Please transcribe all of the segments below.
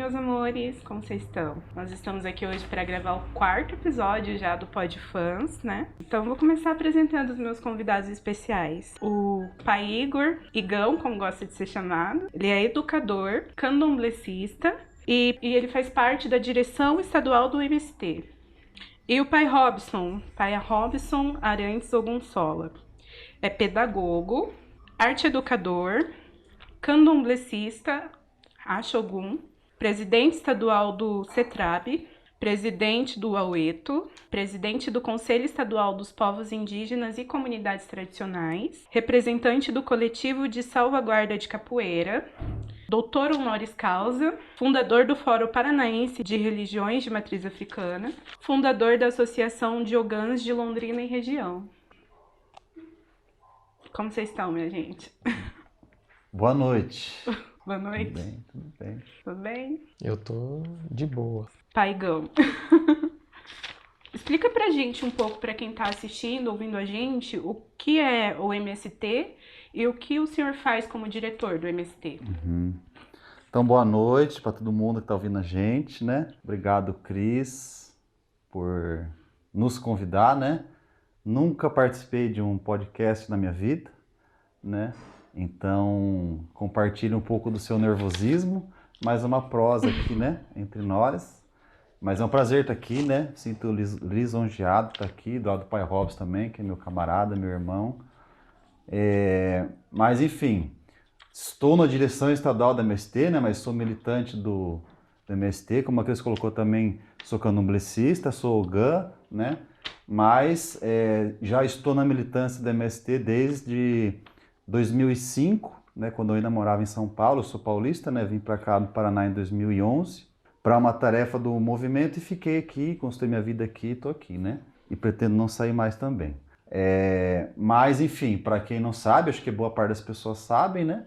meus amores, como vocês estão? Nós estamos aqui hoje para gravar o 4º episódio já do Pod Fãs, né? Então vou começar apresentando os meus convidados especiais. O pai Igor, Igão, como gosta de ser chamado. Ele é educador, candomblessista e ele faz parte da direção estadual do MST. E o pai Robson Arantes Ogunsola. É pedagogo, arte educador, candomblessista, Axogum, presidente estadual do CETRAB, presidente do Aueto, presidente do Conselho Estadual dos Povos Indígenas e Comunidades Tradicionais, representante do Coletivo de Salvaguarda de Capoeira, doutor honoris causa, fundador do Fórum Paranaense de Religiões de Matriz Africana, fundador da Associação de Ogãs de Londrina e Região. Como vocês estão, minha gente? Boa noite. Boa noite. Tudo bem. Tudo bem? Eu tô de boa. Paigão. Explica pra gente um pouco, pra quem tá assistindo, ouvindo a gente, o que é o MST e o que o senhor faz como diretor do MST. Então, boa noite para todo mundo que tá ouvindo a gente, né? Obrigado, Cris, por nos convidar, né? Nunca participei de um podcast na minha vida, né? Então, compartilhe um pouco do seu nervosismo, mais uma prosa aqui, né, entre nós. Mas é um prazer estar aqui, né? Sinto lisonjeado estar aqui, do lado do pai Robson também, que é meu camarada, meu irmão. Mas, enfim, estou na direção estadual da MST, né? Mas sou militante do MST, como a Cris colocou também, sou candomblessista, sou ogã, né? Mas já estou na militância da MST desde 2005, né, quando eu ainda morava em São Paulo. Eu sou paulista, né, vim para cá no Paraná em 2011 para uma tarefa do movimento e fiquei aqui, construí minha vida aqui e estou aqui, né, e pretendo não sair mais também. Mas, enfim, para quem não sabe, acho que boa parte das pessoas sabem, né,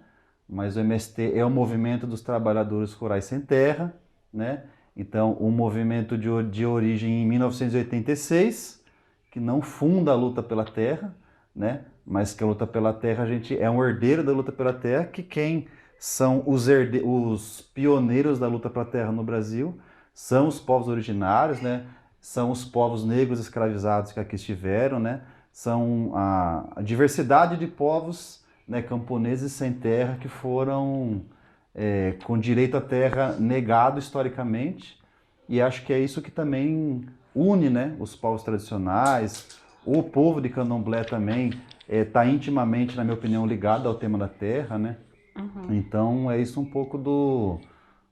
mas o MST é o Movimento dos Trabalhadores Rurais Sem Terra, né, então um movimento de origem em 1986, que não funda a luta pela terra, né, mas que a luta pela terra, a gente é um herdeiro da luta pela terra, que quem são os pioneiros da luta pela terra no Brasil são os povos originários, né? São os povos negros escravizados que aqui estiveram, né? São a diversidade de povos, né, camponeses sem terra que foram com direito à terra negado historicamente, e acho que é isso que também une, né, os povos tradicionais. O povo de Candomblé também está intimamente, na minha opinião, ligado ao tema da terra, né? Então é isso um pouco do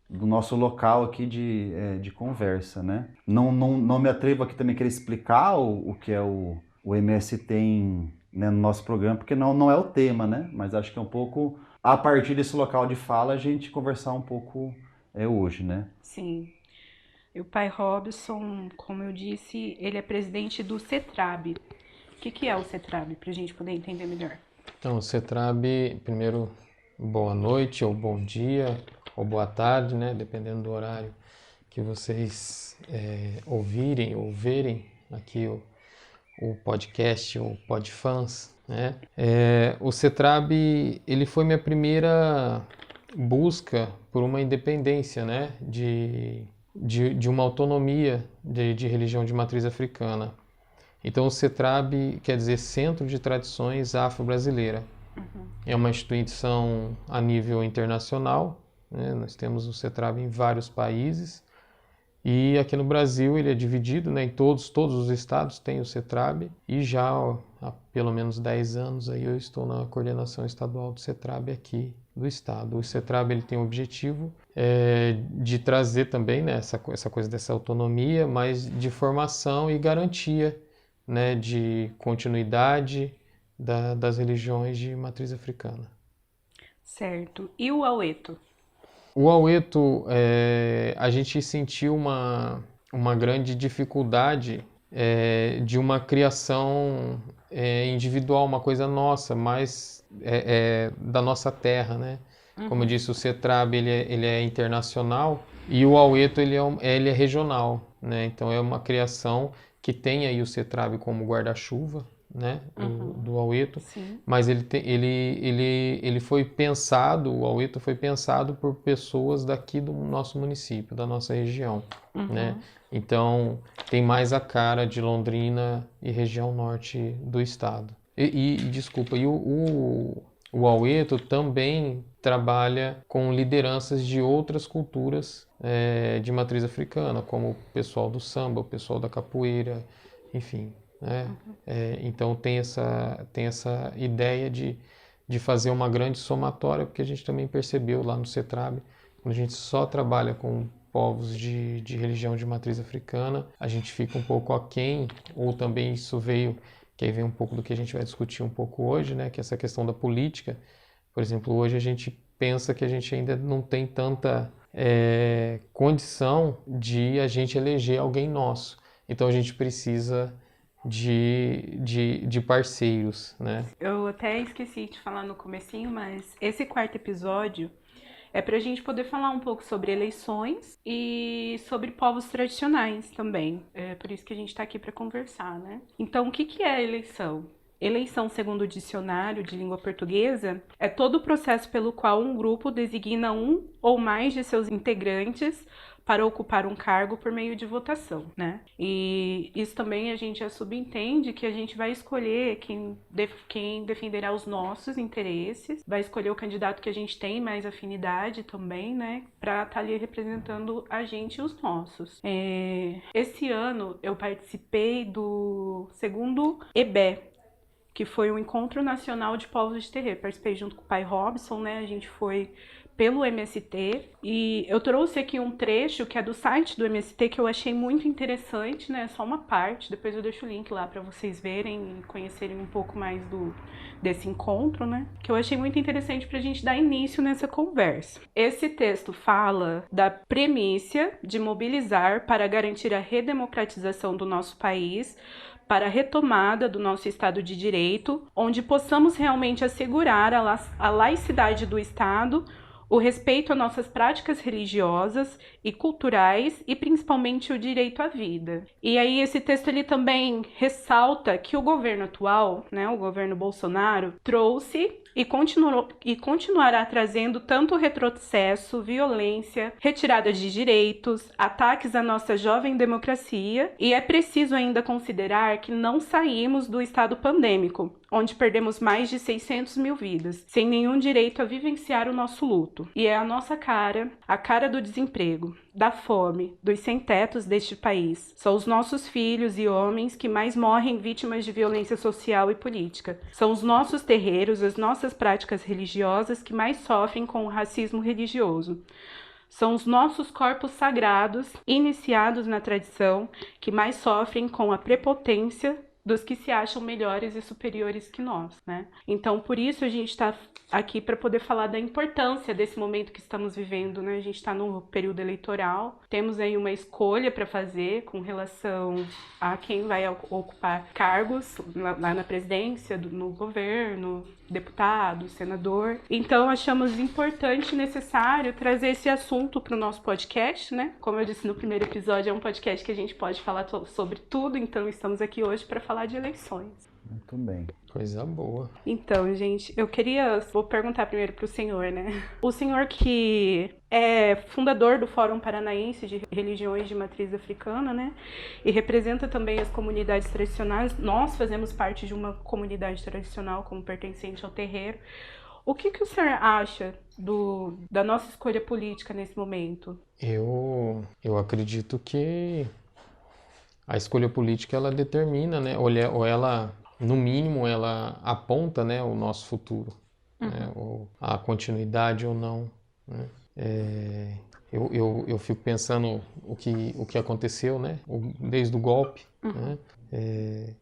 nosso local aqui de conversa, né? Não me atrevo aqui também a querer explicar o que é o MST né, no nosso programa, porque não é o tema, né? Mas acho que é um pouco, a partir desse local de fala, a gente conversar um pouco hoje, né? Sim. E o pai Robson, como eu disse, ele é presidente do CETRAB. O que é o CETRAB, para a gente poder entender melhor? Então, o CETRAB, primeiro, boa noite, ou bom dia, ou boa tarde, né? Dependendo do horário que vocês ouvirem ou verem aqui o podcast, o Podfãs, né? O CETRAB, ele foi minha primeira busca por uma independência, né? De uma autonomia de religião de matriz africana. Então o CETRAB quer dizer Centro de Tradições Afro-Brasileira. É uma instituição a nível internacional, né? Nós temos o CETRAB em vários países, e aqui no Brasil ele é dividido, né? Em todos os estados tem o CETRAB, e já há pelo menos 10 anos aí eu estou na coordenação estadual do CETRAB aqui do estado. O CETRAB ele tem o objetivo de trazer também, né, essa coisa dessa autonomia, mas de formação e garantia, né, de continuidade das religiões de matriz africana. Certo. E o Aueto? O Aueto, a gente sentiu uma grande dificuldade de uma criação individual, uma coisa nossa, mais da nossa terra, né? Como eu disse, o CETRAB ele é internacional e o Aueto ele é regional, né? Então é uma criação que tem aí o CETRAB como guarda-chuva, né, do Aueto, Sim. mas ele foi pensado, o Aueto foi pensado por pessoas daqui do nosso município, da nossa região, né? Então tem mais a cara de Londrina e região norte do estado. Desculpa, o Aueto também trabalha com lideranças de outras culturas de matriz africana, como o pessoal do samba, o pessoal da capoeira, enfim, né? Então tem essa ideia de fazer uma grande somatória, porque a gente também percebeu lá no CETRAB, quando a gente só trabalha com povos de religião de matriz africana, a gente fica um pouco aquém, ou também isso veio, que aí vem um pouco do que a gente vai discutir um pouco hoje, né? Que é essa questão da política. Por exemplo, hoje a gente pensa que a gente ainda não tem tanta condição de a gente eleger alguém nosso. Então a gente precisa de parceiros, né? Eu até esqueci de falar no comecinho, mas esse quarto episódio é para a gente poder falar um pouco sobre eleições e sobre povos tradicionais também. É por isso que a gente está aqui para conversar, né? Então, o que é a eleição? Eleição, segundo o dicionário de língua portuguesa, é todo o processo pelo qual um grupo designa um ou mais de seus integrantes para ocupar um cargo por meio de votação, né? E isso também a gente já subentende que a gente vai escolher quem defenderá os nossos interesses, vai escolher o candidato que a gente tem mais afinidade também, né? Para estar ali representando a gente e os nossos. Esse ano eu participei do segundo EBE, que foi o Encontro Nacional de Povos de Terreiro. Participei junto com o pai Robson, né? A gente foi pelo MST, e eu trouxe aqui um trecho que é do site do MST que eu achei muito interessante, né? Só uma parte, depois eu deixo o link lá para vocês verem e conhecerem um pouco mais desse encontro, né? Que eu achei muito interessante para a gente dar início nessa conversa. Esse texto fala da premissa de mobilizar para garantir a redemocratização do nosso país, para a retomada do nosso Estado de Direito, onde possamos realmente assegurar a laicidade do Estado, o respeito a nossas práticas religiosas e culturais e principalmente o direito à vida. E aí esse texto ele também ressalta que o governo atual, né, o governo Bolsonaro, trouxe e continuará trazendo tanto retrocesso, violência, retirada de direitos, ataques à nossa jovem democracia, e é preciso ainda considerar que não saímos do estado pandêmico, onde perdemos mais de 600 mil vidas, sem nenhum direito a vivenciar o nosso luto. E é a nossa cara, a cara do desemprego, da fome, dos sem-tetos deste país. São os nossos filhos e homens que mais morrem vítimas de violência social e política. São os nossos terreiros, as nossas práticas religiosas que mais sofrem com o racismo religioso. São os nossos corpos sagrados, iniciados na tradição, que mais sofrem com a prepotência dos que se acham melhores e superiores que nós, né? Então, por isso a gente está aqui para poder falar da importância desse momento que estamos vivendo, né? A gente está no período eleitoral, temos aí uma escolha para fazer com relação a quem vai ocupar cargos lá na presidência, no governo, deputado, senador. Então, achamos importante e necessário trazer esse assunto para o nosso podcast, né? Como eu disse no primeiro episódio, é um podcast que a gente pode falar sobre tudo, então estamos aqui hoje para falar de eleições. Muito bem. Coisa boa. Então, gente, vou perguntar primeiro para o senhor, né? O senhor que é fundador do Fórum Paranaense de Religiões de Matriz Africana, né? E representa também as comunidades tradicionais. Nós fazemos parte de uma comunidade tradicional como pertencente ao terreiro. O que o senhor acha da nossa escolha política nesse momento? Eu acredito que a escolha política ela determina, né? Ou ela, no mínimo, ela aponta, né, o nosso futuro, né? Ou a continuidade ou não, né? Eu fico pensando o que aconteceu, né? Desde o golpe, né?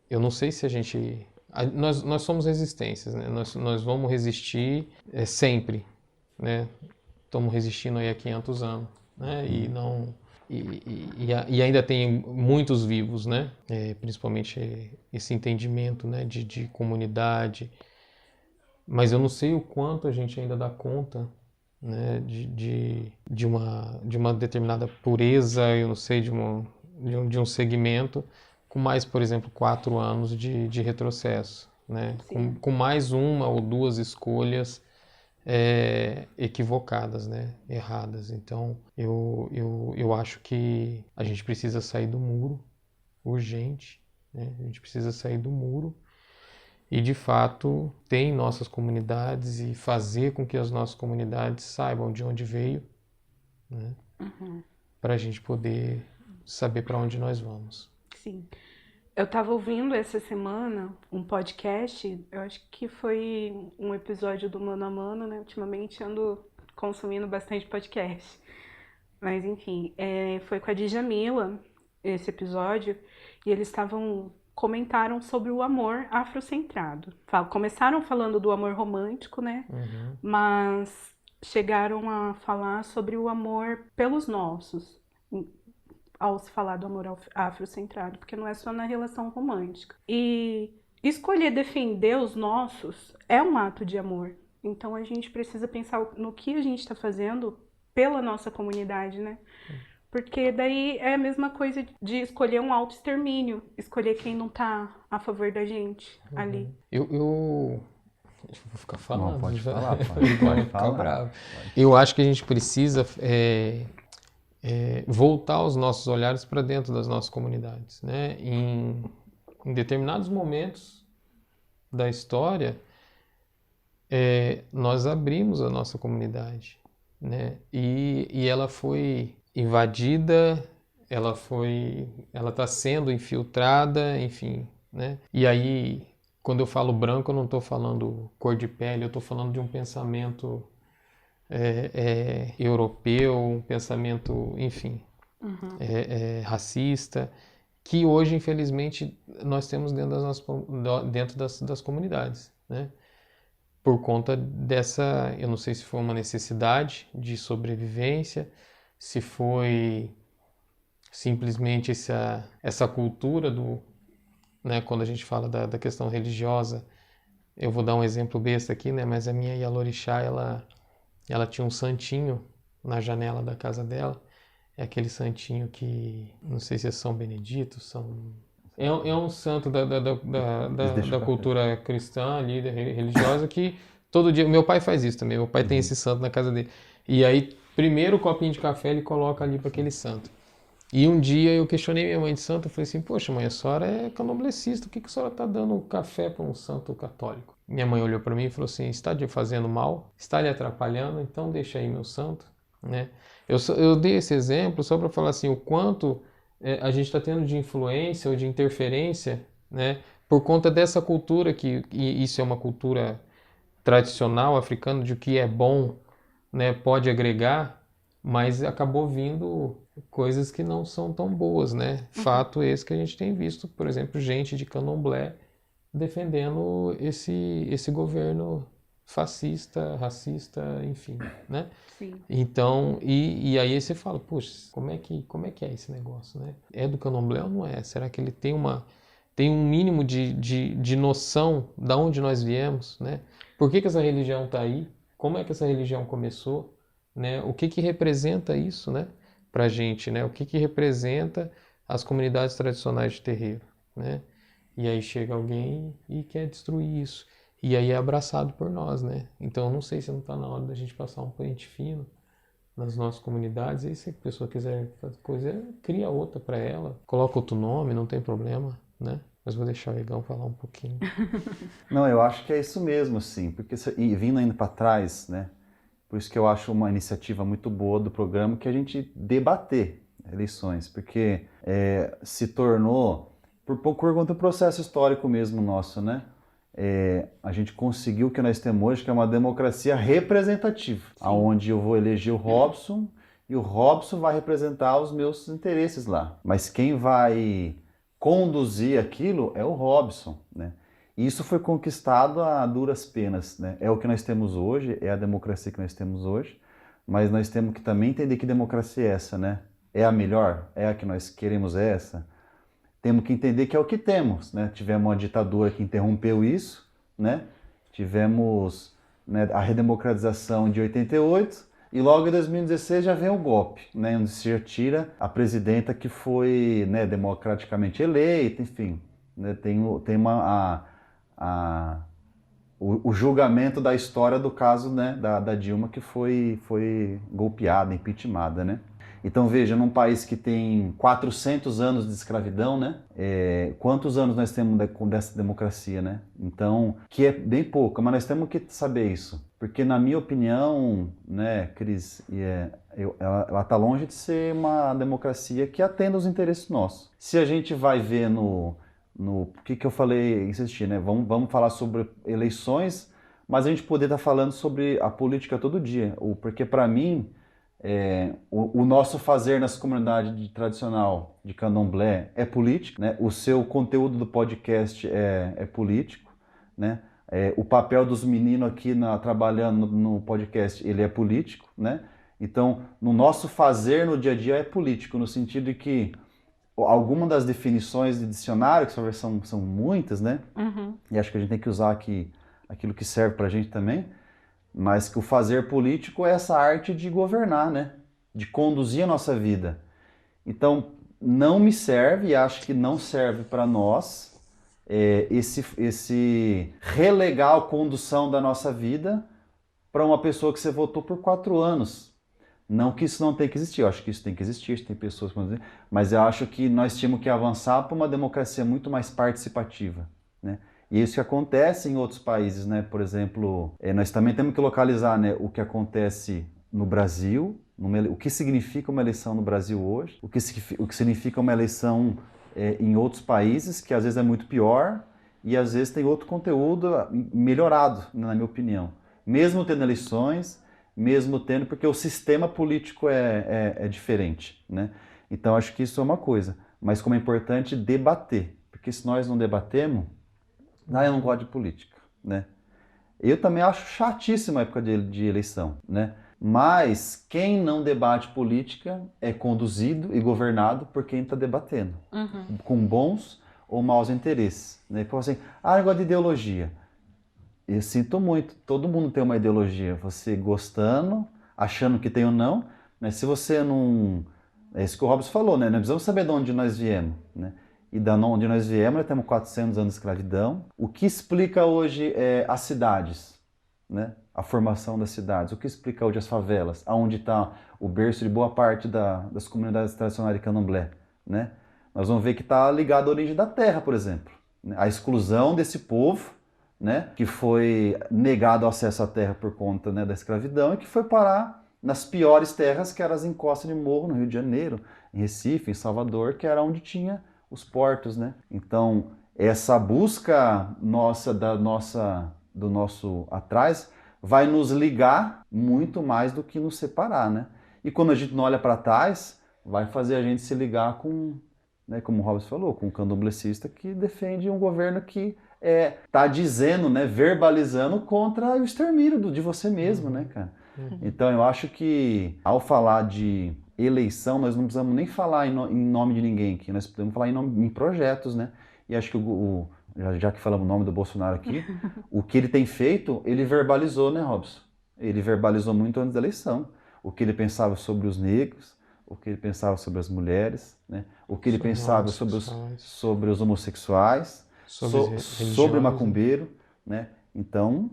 Eu não sei se a gente... Nós somos resistências, né? Nós vamos resistir sempre, né? Estamos resistindo aí há 500 anos, né? E ainda tem muitos vivos, né? Principalmente esse entendimento, né? de comunidade. Mas eu não sei o quanto a gente ainda dá conta, né? de uma determinada pureza, eu não sei, de um segmento, com mais, por exemplo, 4 anos de retrocesso, né? Sim. Com mais uma ou duas escolhas equivocadas, né? Erradas. Então, eu acho que a gente precisa sair do muro, urgente, né? A gente precisa sair do muro e, de fato, ter em nossas comunidades e fazer com que as nossas comunidades saibam de onde veio, né? Para a gente poder saber para onde nós vamos. Sim. Eu estava ouvindo essa semana um podcast, eu acho que foi um episódio do Mano a Mano, né? Ultimamente ando consumindo bastante podcast. Mas enfim, foi com a Djamila esse episódio, e eles comentaram sobre o amor afrocentrado. Começaram falando do amor romântico, né? Mas chegaram a falar sobre o amor pelos nossos, ao se falar do amor afrocentrado, porque não é só na relação romântica. E escolher defender os nossos é um ato de amor. Então a gente precisa pensar no que a gente está fazendo pela nossa comunidade, né? Porque daí é a mesma coisa de escolher um autoextermínio, escolher quem não tá a favor da gente ali. Eu vou ficar falando. Não, pode já. falar, Ele vai pode ficar falar. bravo. Eu acho que a gente precisa voltar os nossos olhares para dentro das nossas comunidades, né? Em determinados momentos da história, nós abrimos a nossa comunidade, né? E ela foi invadida, ela está sendo infiltrada, enfim, né? E aí, quando eu falo branco, eu não estou falando cor de pele, eu estou falando de um pensamento europeu, um pensamento, enfim, racista, que hoje, infelizmente, nós temos dentro das comunidades, né? Por conta dessa, eu não sei se foi uma necessidade de sobrevivência, se foi simplesmente essa cultura né, quando a gente fala da questão religiosa. Eu vou dar um exemplo besta aqui, né, mas a minha Yalorixá, ela tinha um santinho na janela da casa dela. É aquele santinho que, não sei se é São Benedito, é um santo da cultura cristã ali, religiosa, que todo dia, meu pai faz isso também, meu pai tem esse santo na casa dele. E aí, primeiro copinho de café ele coloca ali para aquele santo. E um dia eu questionei minha mãe de santo, eu falei assim, poxa mãe, a senhora é candomblessista, por que a senhora está dando café para um santo católico? Minha mãe olhou para mim e falou assim, está lhe fazendo mal, está lhe atrapalhando, então deixa aí meu santo, né? Eu dei esse exemplo só para falar assim, o quanto a gente está tendo de influência ou de interferência, né? Por conta dessa cultura, e isso é uma cultura tradicional africana, de que é bom, né, pode agregar, mas acabou vindo coisas que não são tão boas, né? Fato esse que a gente tem visto, por exemplo, gente de candomblé defendendo esse governo fascista, racista, enfim, né? Sim. Então, e aí você fala, poxa, como é que é esse negócio, né? É do candomblé ou não é? Será que ele tem um mínimo de noção de onde nós viemos, né? Por que essa religião está aí? Como é que essa religião começou? Né? O que representa isso, né? Pra gente, né? O que representa as comunidades tradicionais de terreiro, né? E aí chega alguém e quer destruir isso. E aí é abraçado por nós, né? Então eu não sei se não está na hora da gente passar um pente fino nas nossas comunidades. E se a pessoa quiser fazer coisa, cria outra para ela, coloca outro nome, não tem problema, né? Mas vou deixar o Igão falar um pouquinho. Não, eu acho que é isso mesmo, sim. Porque, e vindo ainda para trás, né? Por isso que eu acho uma iniciativa muito boa do programa que a gente debater eleições, porque se tornou, por conta do processo histórico mesmo nosso, né? A gente conseguiu o que nós temos hoje, que é uma democracia representativa, onde eu vou eleger o Robson e o Robson vai representar os meus interesses lá. Mas quem vai conduzir aquilo é o Robson, né? E isso foi conquistado a duras penas, né? É o que nós temos hoje, é a democracia que nós temos hoje, mas nós temos que também entender que democracia é essa, né? É a melhor? É a que nós queremos essa? Temos que entender que é o que temos, né? Tivemos uma ditadura que interrompeu isso, né? Tivemos, né, a redemocratização de 88 E logo em 2016 já vem o golpe, né, onde se retira a presidenta que foi, né, democraticamente eleita, enfim, né, tem o julgamento da história do caso, né, da Dilma, que foi golpeada, impeachmentada, né? Então veja, num país que tem 400 anos de escravidão, né? Quantos anos nós temos dessa democracia, né? Então, que é bem pouco, mas nós temos que saber isso. Porque na minha opinião, né, Cris, ela está longe de ser uma democracia que atenda os interesses nossos. Se a gente vai ver no que eu falei, insisti, né? Vamos falar sobre eleições, mas a gente poder estar falando sobre a política todo dia. Porque para mim, o nosso fazer nessa comunidade tradicional de candomblé é político, né? O seu conteúdo do podcast é político, né? O papel dos meninos aqui trabalhando no podcast, ele é político, né? Então, no nosso fazer no dia a dia é político, no sentido de que algumas das definições de dicionário, que são muitas, né? Uhum. E acho que a gente tem que usar aquilo que serve pra gente também, mas que o fazer político é essa arte de governar, né? De conduzir a nossa vida. Então, não me serve, e acho que não serve para nós, esse relegar a condução da nossa vida para uma pessoa que você votou por 4 anos. Não que isso não tenha que existir, eu acho que isso tem que existir, tem pessoas que vão dizer, mas eu acho que nós tínhamos que avançar para uma democracia muito mais participativa, né? E isso que acontece em outros países, né? Por exemplo, nós também temos que localizar, né, o que acontece no Brasil, o que significa uma eleição no Brasil hoje, o que significa uma eleição em outros países, que às vezes é muito pior e às vezes tem outro conteúdo melhorado, na minha opinião. Mesmo tendo eleições, porque o sistema político é diferente, né? Então acho que isso é uma coisa, mas como é importante debater, porque se nós não debatemos, eu não gosto de política, né? Eu também acho chatíssima a época de eleição, né? Mas quem não debate política é conduzido e governado por quem está debatendo, com bons ou maus interesses, né? Então assim, eu gosto de ideologia. Eu sinto muito, todo mundo tem uma ideologia, você gostando, achando que tem ou não, mas se você não... É isso que o Robson falou, né? Nós precisamos saber de onde nós viemos, né? E de onde nós viemos, nós temos 400 anos de escravidão. O que explica hoje as cidades, né? A formação das cidades. O que explica hoje as favelas? Aonde está o berço de boa parte das comunidades tradicionais de candomblé, né? Nós vamos ver que está ligado à origem da terra, por exemplo, né? A exclusão desse povo, né, que foi negado acesso à terra por conta, né, da escravidão e que foi parar nas piores terras, que eram as encostas de morro no Rio de Janeiro, em Recife, em Salvador, que era onde tinha os portos, né? Então, essa busca do nosso atrás vai nos ligar muito mais do que nos separar, né? E quando a gente não olha para trás, vai fazer a gente se ligar com, né, como o Robson falou, com um candomblecista que defende um governo que tá dizendo, né, verbalizando contra o extermínio de você mesmo, né, cara? Então eu acho que ao falar de eleição, nós não precisamos nem falar em nome de ninguém aqui, nós podemos falar em projetos, né? E acho que já que falamos o nome do Bolsonaro aqui, o que ele tem feito, ele verbalizou, né, Robson? Ele verbalizou muito antes da eleição. O que ele pensava sobre os negros, o que ele pensava sobre as mulheres, né? O que ele pensava sobre os homossexuais, sobre macumbeiro, né? Então,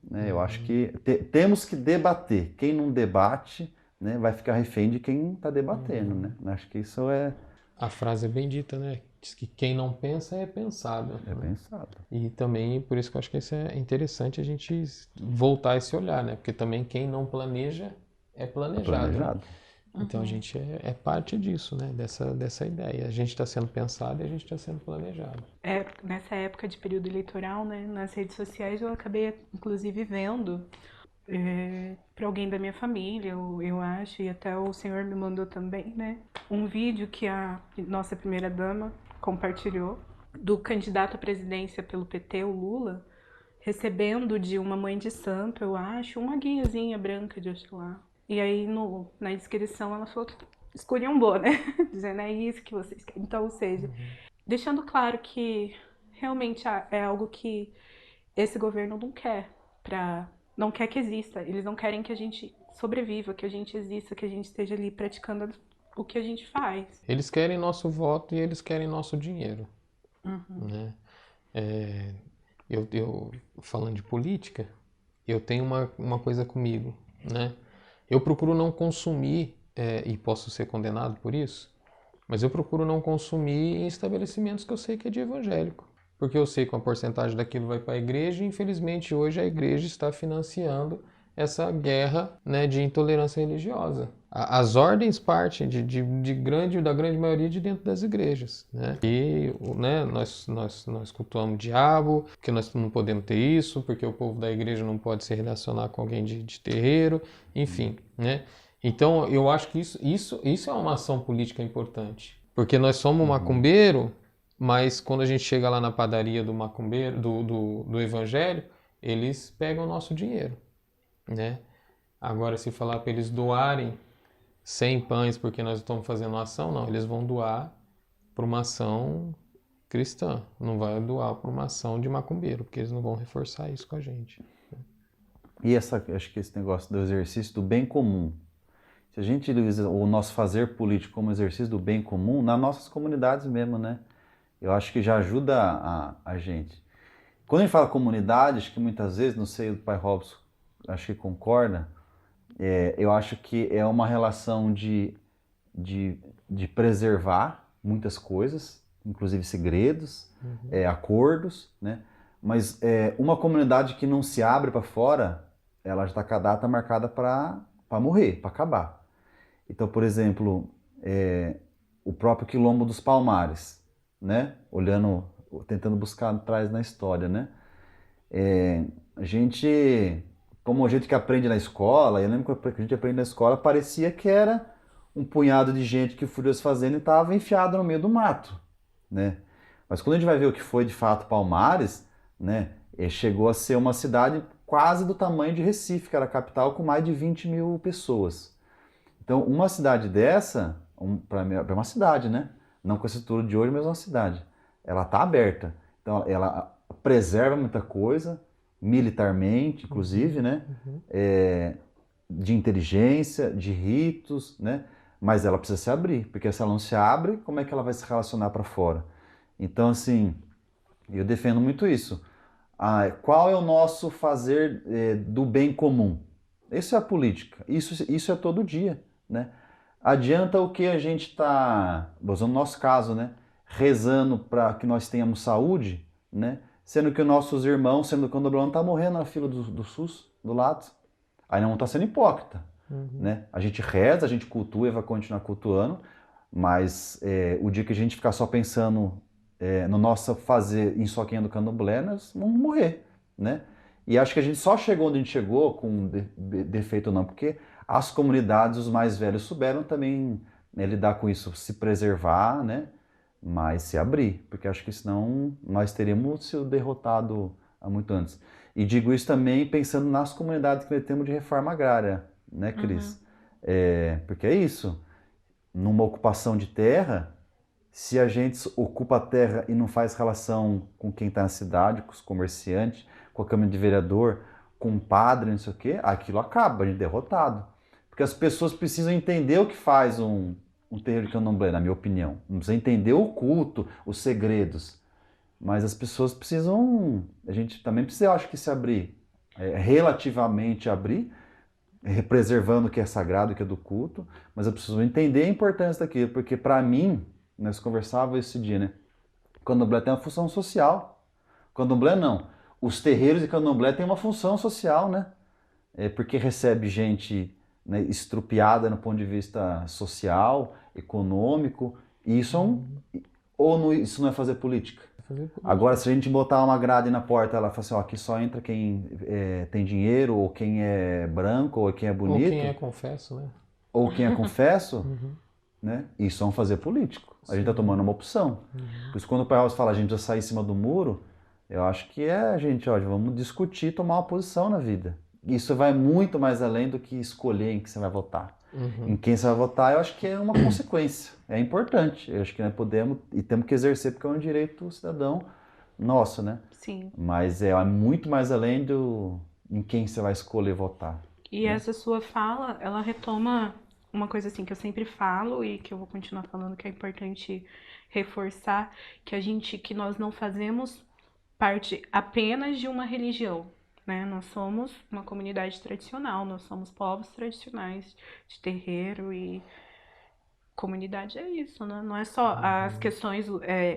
né, eu acho que temos que debater. Quem não debate, né, vai ficar refém de quem está debatendo, né? Acho que isso é... A frase é bem dita, né? Diz que quem não pensa é pensado. É pensado. E também, por isso que eu acho que isso é interessante a gente voltar a esse olhar, né? Porque também quem não planeja é planejado. Né? Então a gente é parte disso, né? Dessa ideia. A gente está sendo pensado e a gente está sendo planejado. Nessa época de período eleitoral, né? Nas redes sociais eu acabei, inclusive, vendo para alguém da minha família, eu acho, e até o senhor me mandou também, né? Um vídeo que a nossa primeira-dama compartilhou do candidato à presidência pelo PT, o Lula, recebendo de uma mãe de santo, eu acho, uma guiazinha branca de Oxalá. E aí na descrição ela falou, esculhambou, né? Dizendo, é isso que vocês querem. Então, ou seja, deixando claro que realmente é algo que esse governo não quer que exista. Eles não querem que a gente sobreviva, que a gente exista, que a gente esteja ali praticando o que a gente faz. Eles querem nosso voto e eles querem nosso dinheiro, Uhum. né? Eu falando de política, eu tenho uma coisa comigo, né? Eu procuro não consumir, e posso ser condenado por isso, mas eu procuro não consumir em estabelecimentos que eu sei que é de evangélico. Porque eu sei que uma porcentagem daquilo vai para a igreja e, infelizmente, hoje a igreja está financiando essa guerra, né, de intolerância religiosa. As ordens partem da grande maioria de dentro das igrejas, né? E, né, nós cultuamos o diabo, porque nós não podemos ter isso, porque o povo da igreja não pode se relacionar com alguém de terreiro, enfim, né? Então, eu acho que isso é uma ação política importante. Porque nós somos macumbeiro, mas quando a gente chega lá na padaria do macumbeiro, do evangelho, eles pegam o nosso dinheiro, né? Agora, se falar para eles doarem 100 pães porque nós estamos fazendo uma ação, não, eles vão doar para uma ação cristã, não vai doar para uma ação de macumbeiro, porque eles não vão reforçar isso com a gente. E acho que esse negócio do exercício do bem comum, se a gente usa o nosso fazer político como exercício do bem comum, nas nossas comunidades mesmo, né? Eu acho que já ajuda a gente. Quando a gente fala comunidade, acho que muitas vezes, não sei, o Pai Robson acho que concorda, eu acho que é uma relação de preservar muitas coisas, inclusive segredos, acordos, né? Mas uma comunidade que não se abre para fora, ela já está com a data marcada para morrer, para acabar. Então, por exemplo, o próprio Quilombo dos Palmares, né? Tentando buscar atrás na história, né? Como a gente que aprende na escola, eu lembro que a gente aprende na escola, parecia que era um punhado de gente que fugiu das fazendas e estava enfiado no meio do mato, né? Mas quando a gente vai ver o que foi de fato Palmares, né? Chegou a ser uma cidade quase do tamanho de Recife, que era a capital, com mais de 20 mil pessoas. Então, uma cidade dessa, para mim, é uma cidade, né? Não com essa estrutura de hoje, mas é uma cidade. Ela está aberta. Então, ela preserva muita coisa, militarmente, inclusive, né? De inteligência, de ritos, né? Mas ela precisa se abrir, porque se ela não se abre, como é que ela vai se relacionar para fora? Então, assim, eu defendo muito isso. Qual é o nosso fazer do bem comum? Isso é a política, isso é todo dia, né? Adianta o que a gente está, usando o nosso caso, né? Rezando para que nós tenhamos saúde, né? Sendo que os nossos irmãos, sendo que o candomblé está morrendo na fila do SUS, do lado. Aí não está sendo hipócrita, né? A gente reza, a gente cultua e vai continuar cultuando, mas o dia que a gente ficar só pensando no nosso fazer em só quem é do candomblé, nós vamos morrer, né? E acho que a gente só chegou onde a gente chegou, com defeito ou não, porque as comunidades, os mais velhos, souberam também, né, lidar com isso, se preservar, né? Mas se abrir, porque acho que senão nós teríamos sido derrotados há muito antes. E digo isso também pensando nas comunidades que nós temos de reforma agrária, né, Cris? Porque é isso, numa ocupação de terra, se a gente ocupa a terra e não faz relação com quem está na cidade, com os comerciantes, com a Câmara de Vereador, com o padre, não sei o quê, aquilo acaba, a gente é derrotado. Porque as pessoas precisam entender o que faz um terreiro de candomblé, na minha opinião. Não precisa entender o culto, os segredos. Mas as pessoas precisam, a gente também precisa, eu acho que se abrir, relativamente abrir, preservando o que é sagrado, o que é do culto, mas as pessoas vão entender a importância daquilo, porque para mim, nós conversávamos esse dia, né? O candomblé tem uma função social. O candomblé não. Os terreiros de candomblé têm uma função social, né? Porque recebe gente, né, estrupiada no ponto de vista social, econômico, e isso isso não é fazer política? Agora, se a gente botar uma grade na porta, ela fala assim, ó, aqui só entra quem tem dinheiro, ou quem é branco, ou quem é bonito. Ou quem é confesso, né? Ou quem é confesso, né? Isso é um fazer político. A gente está tomando uma opção. Por isso, quando o Pai Robson fala a gente precisa sair em cima do muro, eu acho que a gente, ó, vamos discutir, tomar uma posição na vida. Isso vai muito mais além do que escolher em que você vai votar. Em quem você vai votar, eu acho que é uma consequência. É importante. Eu acho que nós podemos e temos que exercer, porque é um direito cidadão nosso, né? Sim. Mas é muito mais além em quem você vai escolher votar. E essa sua fala, ela retoma uma coisa assim que eu sempre falo e que eu vou continuar falando, que é importante reforçar, que nós não fazemos parte apenas de uma religião, né? Nós somos uma comunidade tradicional, nós somos povos tradicionais de terreiro e comunidade é isso, né? Não é só as questões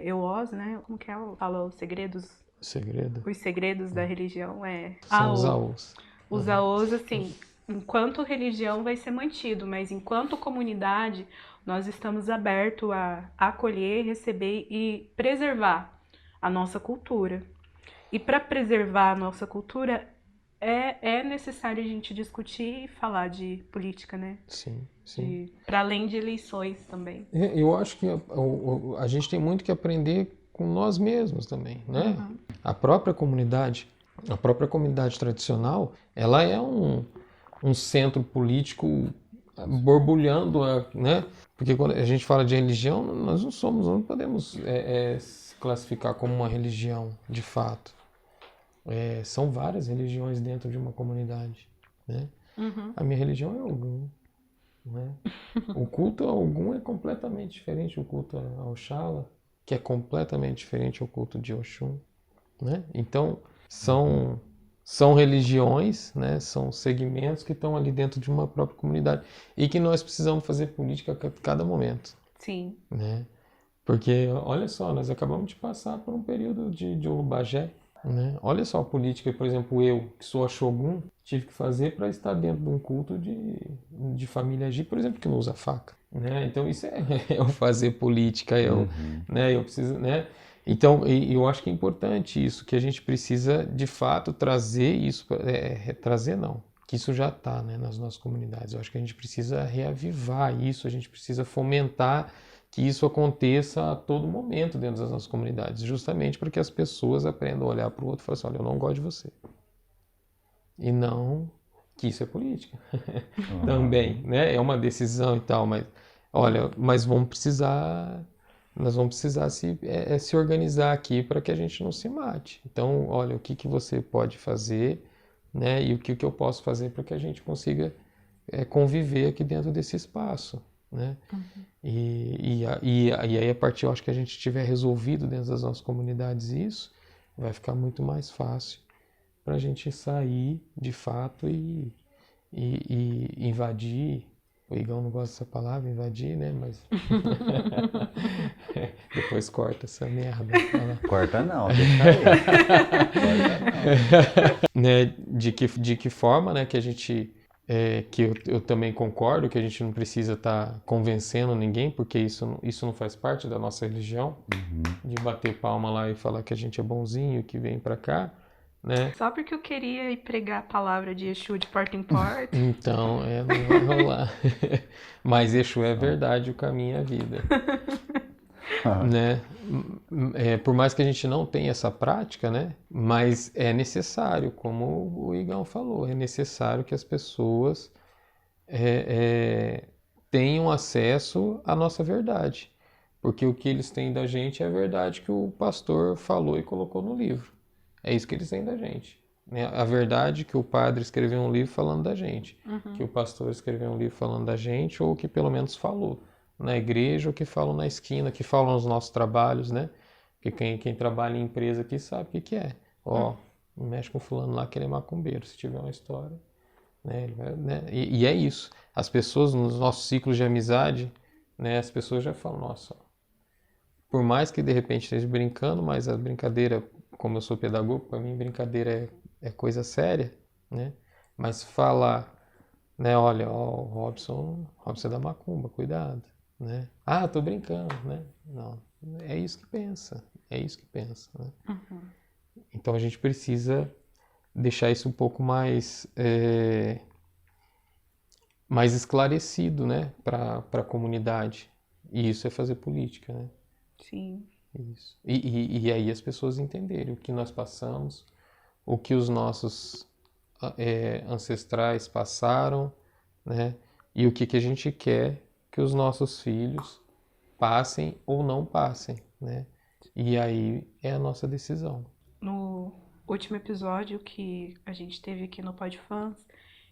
EOS, né? Como que é? Fala Segredo. os segredos da religião São os AUs. os AOs, assim, enquanto religião vai ser mantido, mas enquanto comunidade, nós estamos abertos a acolher, receber e preservar a nossa cultura. E para preservar a nossa cultura, é necessário a gente discutir e falar de política, né? Sim. Para além de eleições também. Eu acho que a gente tem muito que aprender com nós mesmos também, né? A própria comunidade tradicional, ela é um centro político borbulhando, né? Porque quando a gente fala de religião, nós não podemos se classificar como uma religião, de fato. São várias religiões dentro de uma comunidade, né? A minha religião é Ogum, né? O culto a Ogum é completamente diferente do culto a Oxala, que é completamente diferente ao culto de Oxum, né? Então, são religiões, né? São segmentos que estão ali dentro de uma própria comunidade e que nós precisamos fazer política a cada momento. Sim. Né? Porque, olha só, nós acabamos de passar por um período de Olubagé, né? Olha só a política, por exemplo, eu, que sou a Shogun, tive que fazer para estar dentro de um culto de família G, por exemplo, que não usa faca. Né? Então, isso é o fazer política, né? Eu preciso, né? Então, eu acho que é importante isso, que a gente precisa, de fato, trazer isso, trazer não, que isso já está, né, nas nossas comunidades. Eu acho que a gente precisa reavivar isso, a gente precisa fomentar que isso aconteça a todo momento dentro das nossas comunidades, justamente para que as pessoas aprendam a olhar para o outro e falar assim, olha, eu não gosto de você. E não que isso é política. Também, né? É uma decisão e tal, mas, olha, nós vamos precisar se organizar aqui para que a gente não se mate. Então, olha, o que você pode fazer, né? E o que eu posso fazer para que a gente consiga conviver aqui dentro desse espaço, né? E aí, a partir, eu acho que a gente tiver resolvido dentro das nossas comunidades isso, vai ficar muito mais fácil para a gente sair, de fato, e invadir. O Igão não gosta dessa palavra, invadir, né? Mas depois corta essa merda. Corta não, deixa aí. Né? De que forma, né? Que a gente... que eu também concordo que a gente não precisa estar convencendo ninguém, porque isso não faz parte da nossa religião, de bater palma lá e falar que a gente é bonzinho, que vem pra cá, né? Só porque eu queria ir pregar a palavra de Exu de porta em porta. Então, não vai rolar. Mas Exu é verdade, o caminho é a vida. Né? Por mais que a gente não tenha essa prática, né? Mas é necessário, como o Igão falou, é necessário que as pessoas tenham acesso à nossa verdade. Porque o que eles têm da gente é a verdade que o pastor falou e colocou no livro. É isso que eles têm da gente. Né? A verdade que o padre escreveu um livro falando da gente. Que o pastor escreveu um livro falando da gente, ou que pelo menos falou na igreja, ou que falam na esquina, que falam nos nossos trabalhos, né? Porque quem trabalha em empresa aqui sabe o que é. Ó, não mexe com fulano lá que ele é macumbeiro, se tiver uma história. Né? Né? E é isso. As pessoas, nos nossos ciclos de amizade, né? As pessoas já falam, nossa, por mais que de repente esteja brincando, mas a brincadeira, como eu sou pedagogo, para mim brincadeira é coisa séria, né? Mas falar, né? Olha, ó, o Robson é da macumba, cuidado, né? Ah, tô brincando, né? Não, é isso que pensa, né? Então a gente precisa deixar isso um pouco mais esclarecido, né? Para a comunidade. E isso é fazer política, né? Sim. Isso. E aí as pessoas entenderem o que nós passamos, o que os nossos ancestrais passaram, né? E o que a gente quer que os nossos filhos passem ou não passem, né? E aí é a nossa decisão. No último episódio que a gente teve aqui no PodFans,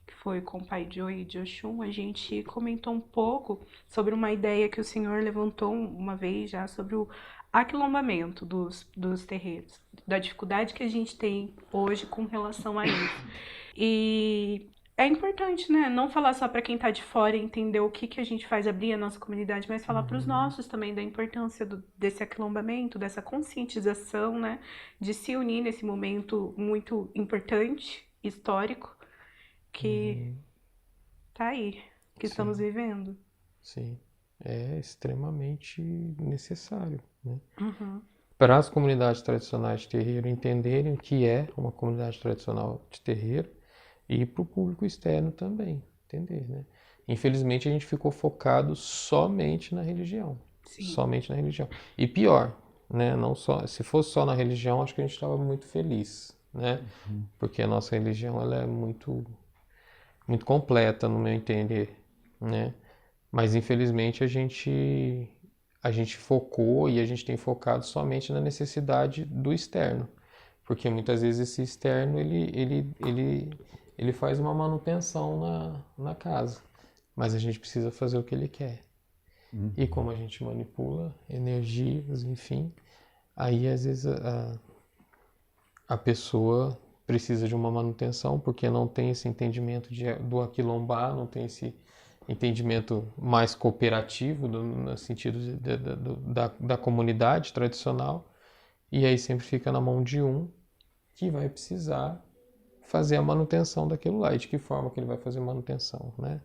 que foi com o Pai Joe e de Oxum, a gente comentou um pouco sobre uma ideia que o senhor levantou uma vez já sobre o aquilombamento dos terreiros, da dificuldade que a gente tem hoje com relação a isso. E é importante, né? Não falar só para quem tá de fora e entender o que a gente faz, abrir a nossa comunidade, mas falar para os nossos também da importância desse aquilombamento, dessa conscientização, né? De se unir nesse momento muito importante, histórico, que tá aí, que estamos Sim. vivendo. Sim, é extremamente necessário, né? Uhum. Para as comunidades tradicionais de terreiro entenderem o que é uma comunidade tradicional de terreiro e para o público externo também entender, né? Infelizmente a gente ficou focado somente na religião, Sim. somente na religião. E pior, né? Não só, se fosse só na religião, acho que a gente estava muito feliz, né? Porque a nossa religião ela é muito completa no meu entender, né? Mas infelizmente a gente focou e a gente tem focado somente na necessidade do externo, porque muitas vezes esse externo ele faz uma manutenção na casa, mas a gente precisa fazer o que ele quer. E como a gente manipula energias, enfim, aí às vezes a pessoa precisa de uma manutenção porque não tem esse entendimento do aquilombar, não tem esse entendimento mais cooperativo no sentido da comunidade tradicional, e aí sempre fica na mão de um que vai precisar fazer a manutenção daquilo lá. E de que forma que ele vai fazer manutenção, né?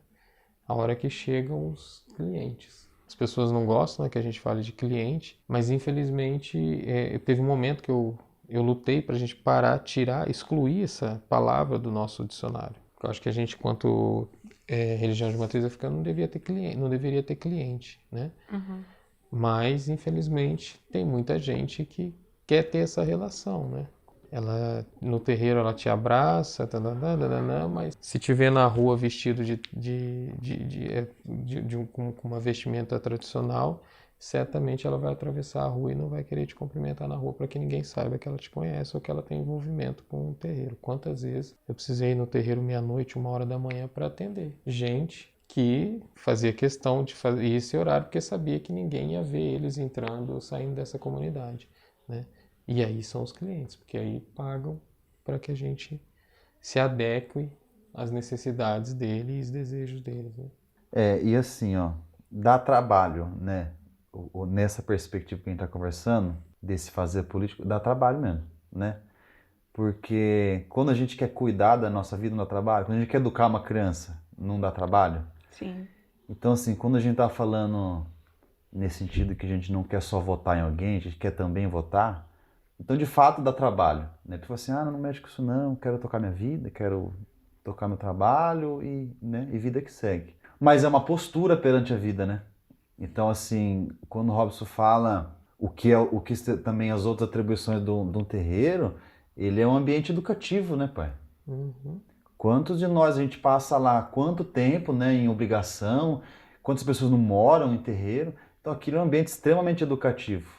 A hora que chegam os clientes. As pessoas não gostam, né, que a gente fale de cliente, mas infelizmente teve um momento que eu lutei para a gente parar, tirar, excluir essa palavra do nosso dicionário. Eu acho que a gente, enquanto religião de matriz africana, não deveria ter cliente, né? Uhum. Mas, infelizmente, tem muita gente que quer ter essa relação, né? Ela, no terreiro ela te abraça, mas se te vê na rua vestido com uma vestimenta tradicional, certamente ela vai atravessar a rua e não vai querer te cumprimentar na rua para que ninguém saiba que ela te conhece ou que ela tem envolvimento com o terreiro. Quantas vezes eu precisei ir no terreiro meia-noite, 1h da manhã para atender gente que fazia questão de fazer esse horário porque sabia que ninguém ia ver eles entrando ou saindo dessa comunidade, né? E aí são os clientes, porque aí pagam para que a gente se adeque às necessidades dele e os desejos deles, né? E assim, ó, dá trabalho, né? Nessa perspectiva que a gente está conversando, desse fazer político, dá trabalho mesmo, né? Porque quando a gente quer cuidar da nossa vida, não dá trabalho. Quando a gente quer educar uma criança, não dá trabalho. Sim. Então, assim, quando a gente está falando nesse sentido que a gente não quer só votar em alguém, a gente quer também votar, então, de fato, dá trabalho, né? Tu fala assim, não mexe com isso não, quero tocar minha vida, quero tocar meu trabalho né? E vida que segue. Mas é uma postura perante a vida, né? Então, assim, quando o Robson fala o que também as outras atribuições de um terreiro, ele é um ambiente educativo, né, pai? Uhum. Quantos de nós a gente passa lá quanto tempo, né, em obrigação, quantas pessoas não moram em terreiro, então aquilo é um ambiente extremamente educativo.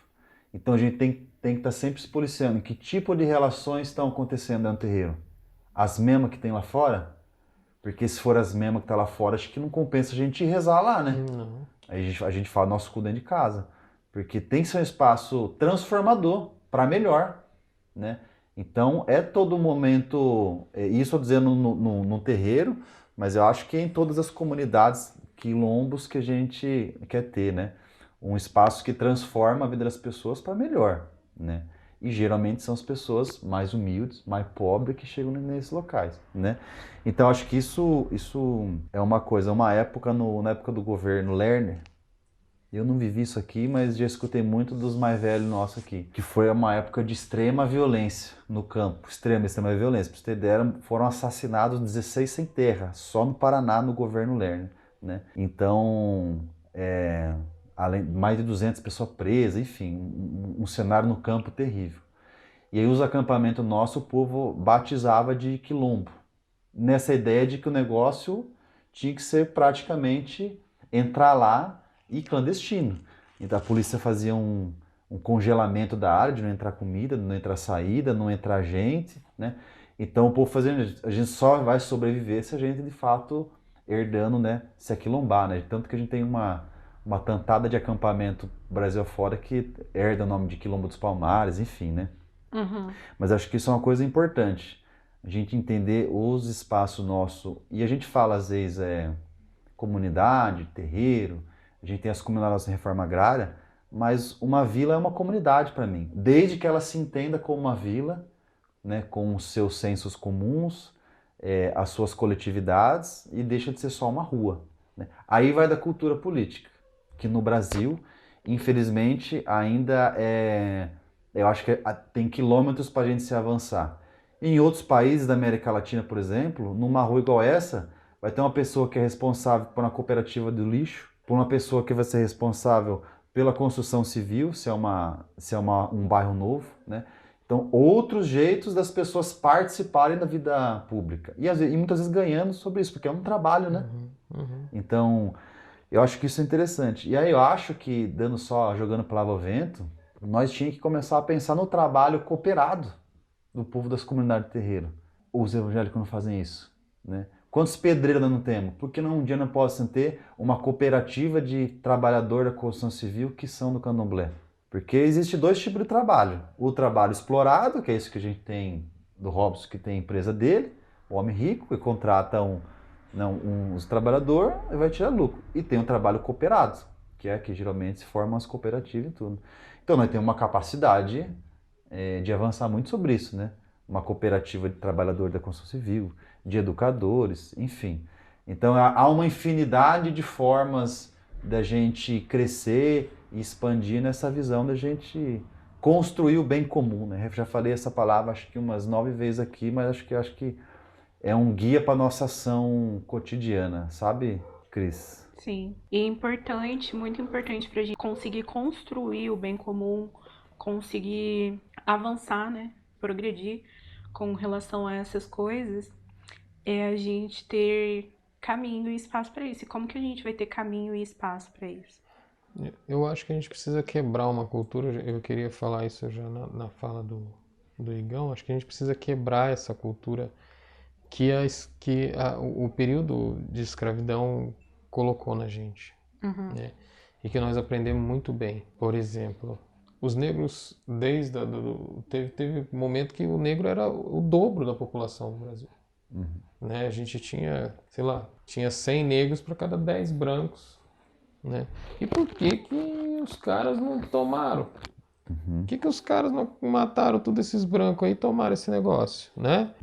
Então a gente tem que estar sempre se policiando. Que tipo de relações estão acontecendo dentro do terreiro? As mesmas que tem lá fora? Porque se for as mesmas que tá lá fora, acho que não compensa a gente ir rezar lá, né? Não. Aí a gente fala nosso cu dentro de casa. Porque tem que ser um espaço transformador para melhor, né? Então é todo momento, isso eu dizendo no terreiro, mas eu acho que em todas as comunidades quilombos que a gente quer ter, né? Um espaço que transforma a vida das pessoas para melhor, né? E geralmente são as pessoas mais humildes, mais pobres que chegam nesses locais, né? Então acho que isso é uma coisa, uma época na época do governo Lerner. Eu não vivi isso aqui, mas já escutei muito dos mais velhos nossos aqui, que foi uma época de extrema violência no campo, extrema violência. Pra você ter ideia, foram assassinados 16 sem terra, só no Paraná, no governo Lerner, né? Então, além mais de 200 pessoas presas, enfim, um cenário no campo terrível. E aí os acampamentos nossos, o povo batizava de quilombo, nessa ideia de que o negócio tinha que ser praticamente entrar lá e clandestino. Então a polícia fazia um congelamento da área, de não entrar comida, não entrar saída, não entrar gente, né? Então o povo fazendo, a gente só vai sobreviver se a gente de fato herdando, né, se aquilombar, né? Tanto que a gente tem uma tantada de acampamento Brasil afora que herda o nome de Quilombo dos Palmares, enfim, né? Uhum. Mas acho que isso é uma coisa importante, a gente entender os espaços nossos. E a gente fala às vezes comunidade, terreiro, a gente tem as comunidades da reforma agrária, mas uma vila é uma comunidade para mim, desde que ela se entenda como uma vila, né, com os seus sensos comuns, as suas coletividades, e deixa de ser só uma rua, né? Aí vai da cultura política, que no Brasil, infelizmente, ainda eu acho que tem quilômetros para a gente se avançar. Em outros países da América Latina, por exemplo, numa rua igual essa, vai ter uma pessoa que é responsável por uma cooperativa do lixo, por uma pessoa que vai ser responsável pela construção civil, se é um bairro novo, né? Então, outros jeitos das pessoas participarem da vida pública. E muitas vezes ganhando sobre isso, porque é um trabalho, né? Então, eu acho que isso é interessante. E aí eu acho que, jogando palavra ao vento, nós tínhamos que começar a pensar no trabalho cooperado do povo das comunidades de terreiro. Os evangélicos não fazem isso, né? Quantos pedreiros nós não temos? Por que um dia não possam ter uma cooperativa de trabalhador da construção civil que são do candomblé? Porque existe dois tipos de trabalho. O trabalho explorado, que é isso que a gente tem do Robson, que tem a empresa dele, o homem rico, que contrata um trabalhador e vai tirar lucro. E tem o trabalho cooperado, que é que geralmente se formam as cooperativas e tudo. Então nós temos uma capacidade de avançar muito sobre isso, né? Uma cooperativa de trabalhador da construção civil, de educadores, enfim. Então há uma infinidade de formas da gente crescer e expandir nessa visão da gente construir o bem comum, né? Eu já falei essa palavra acho que umas 9 vezes aqui, mas acho que é um guia para nossa ação cotidiana, sabe, Cris? Sim. E é importante, muito importante pra gente conseguir construir o bem comum, conseguir avançar, né? Progredir com relação a essas coisas, é a gente ter caminho e espaço para isso. E como que a gente vai ter caminho e espaço para isso? Eu acho que a gente precisa quebrar uma cultura, eu queria falar isso já na fala do Igão, acho que a gente precisa quebrar essa cultura o período de escravidão colocou na gente, né? E que nós aprendemos muito bem. Por exemplo, os negros, teve momento que o negro era o dobro da população do Brasil. Né? A gente tinha, sei lá, tinha 100 negros para cada 10 brancos. Né? E por que os caras não tomaram? Por que os caras não mataram todos esses brancos aí e tomaram esse negócio? Né?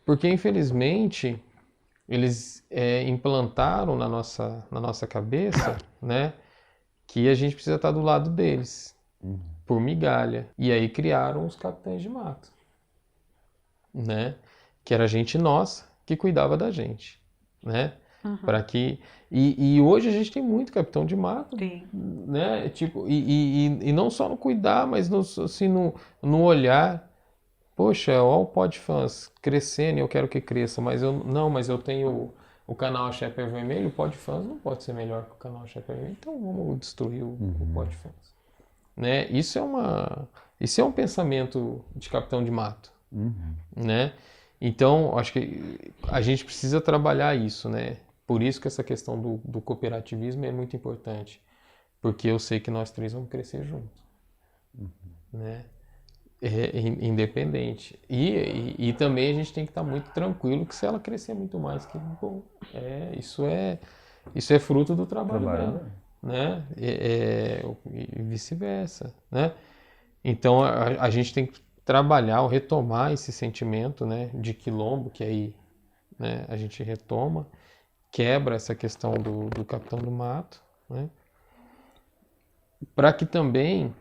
Porque, infelizmente, eles implantaram na nossa cabeça, né, que a gente precisa estar do lado deles, por migalha. E aí criaram os capitães de mato, né? Que era gente nossa que cuidava da gente, né? Para que e hoje a gente tem muito capitão de mato, Sim. né? Tipo, e não só no cuidar, mas assim, no olhar. Poxa, olha o Podfans crescendo e eu quero que cresça, mas eu tenho o canal Shepherd Vermelho, o Podfans não pode ser melhor que o canal Shepherd Vermelho, então vamos destruir o Podfans. Né? Isso é um pensamento de capitão de mato, né? Então, acho que a gente precisa trabalhar isso, né? Por isso que essa questão do cooperativismo é muito importante, porque eu sei que nós três vamos crescer juntos, né? Independente. E também a gente tem que estar muito tranquilo que se ela crescer muito mais, que bom. Isso é fruto do trabalho dela, né? E vice-versa, né? Então a gente tem que trabalhar ou retomar esse sentimento, né, de quilombo, que aí, né, a gente retoma, quebra essa questão do capitão do mato, né? Para que também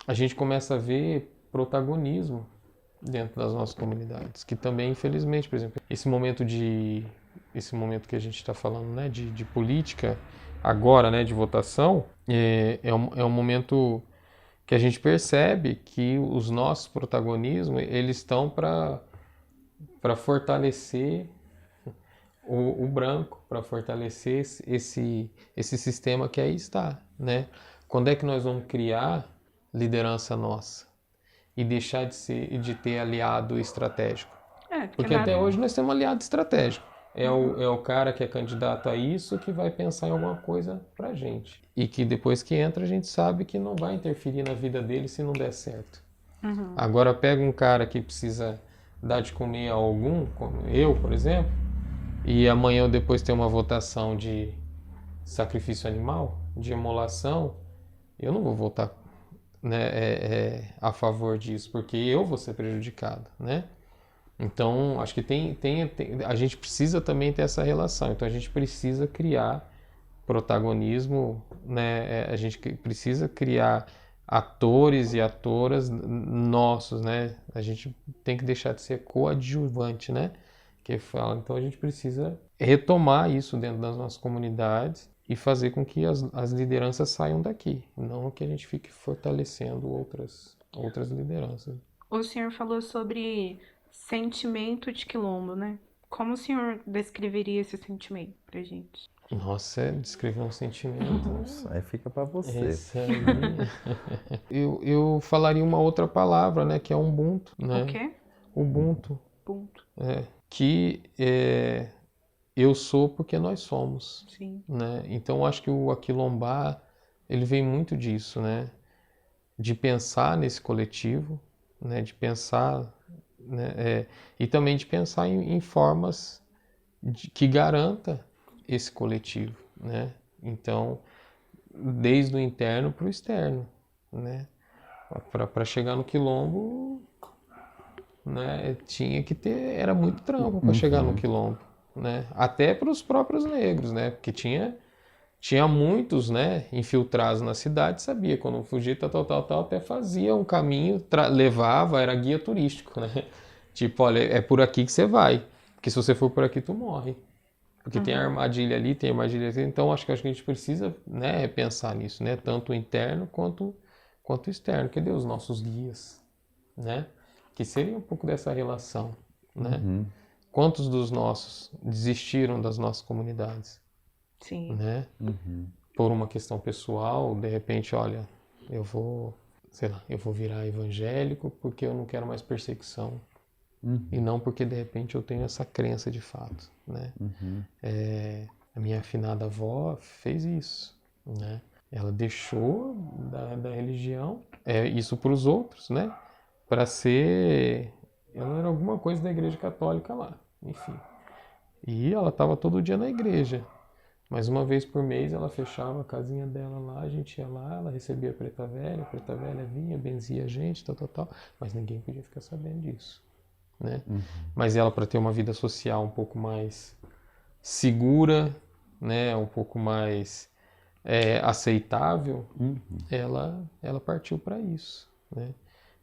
a gente comece a ver protagonismo dentro das nossas comunidades, que também, infelizmente, por exemplo, esse momento que a gente está falando, né, de política agora, né, de votação, é um momento que a gente percebe que os nossos protagonismos, eles estão para fortalecer o branco, para fortalecer esse sistema que aí está, né? Quando é que nós vamos criar liderança nossa? e deixar de ter aliado estratégico. Porque nada... até hoje nós temos um aliado estratégico. É o cara que é candidato a isso que vai pensar em alguma coisa pra gente. E que depois que entra a gente sabe que não vai interferir na vida dele se não der certo. Agora pega um cara que precisa dar de comer a algum, como eu, por exemplo, e amanhã ou depois tem uma votação de sacrifício animal, de imolação, eu não vou votar, né, a favor disso, porque eu vou ser prejudicado, né? Então, acho que a gente precisa também ter essa relação. Então, a gente precisa criar protagonismo, né? A gente precisa criar atores e atoras nossos, né? A gente tem que deixar de ser coadjuvante, né? Que fala. Então, a gente precisa retomar isso dentro das nossas comunidades e fazer com que as lideranças saiam daqui, não que a gente fique fortalecendo outras lideranças. O senhor falou sobre sentimento de quilombo, né? Como o senhor descreveria esse sentimento pra gente? Nossa, descrever um sentimento. Nossa, aí fica para você. Esse aí... eu falaria uma outra palavra, né? Que é Ubuntu, né? O quê? Ubuntu. Ubuntu. Que eu sou porque nós somos. Sim. Né? Então, acho que o aquilombar, ele vem muito disso, né? De pensar nesse coletivo, né? De pensar... né? E também de pensar em formas que garanta esse coletivo, né? Então, desde o interno para o externo, né? Para chegar no quilombo, né? Tinha que ter, era muito trampo para chegar no quilombo, né? Até para os próprios negros, né? Porque tinha muitos, né, infiltrados na cidade, sabia quando fugir, tal, até fazia um caminho, levava, era guia turístico, né? Tipo, olha, é por aqui que você vai, porque se você for por aqui, tu morre. Porque tem a armadilha ali, tem a armadilha ali. Então, acho que a gente precisa, né, pensar nisso, né? Tanto o interno quanto o externo. Cadê os nossos guias, né? Que seria um pouco dessa relação, né? Quantos dos nossos desistiram das nossas comunidades? Sim. Né? Por uma questão pessoal, de repente, olha, eu vou virar evangélico porque eu não quero mais perseguição. E não porque de repente eu tenho essa crença de fato, né? A minha afinada avó fez isso, né? Ela deixou da religião, isso para os outros, né? Para ser... Ela era alguma coisa da igreja católica lá, enfim. E ela estava todo dia na igreja. Mas uma vez por mês ela fechava a casinha dela lá, a gente ia lá, ela recebia a preta velha vinha, benzia a gente, tal. Mas ninguém podia ficar sabendo disso, né? Mas ela, para ter uma vida social um pouco mais segura, né, um pouco mais aceitável, ela partiu para isso, né?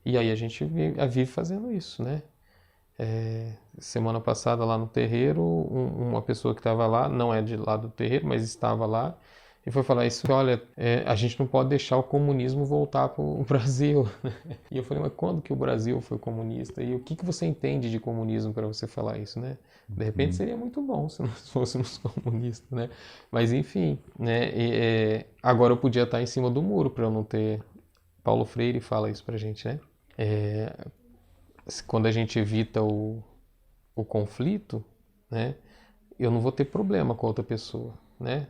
E aí a gente vive fazendo isso, né? Semana passada lá no terreiro, uma pessoa que estava lá, não é de lá do terreiro, mas estava lá, e foi falar isso, olha, a gente não pode deixar o comunismo voltar para o Brasil. E eu falei, mas quando que o Brasil foi comunista? E o que você entende de comunismo para você falar isso, né? De repente seria muito bom se nós fôssemos comunistas, né? Mas enfim, né? Agora eu podia estar em cima do muro para eu não ter... Paulo Freire fala isso pra gente, né? Quando a gente evita o conflito, né? Eu não vou ter problema com a outra pessoa, né?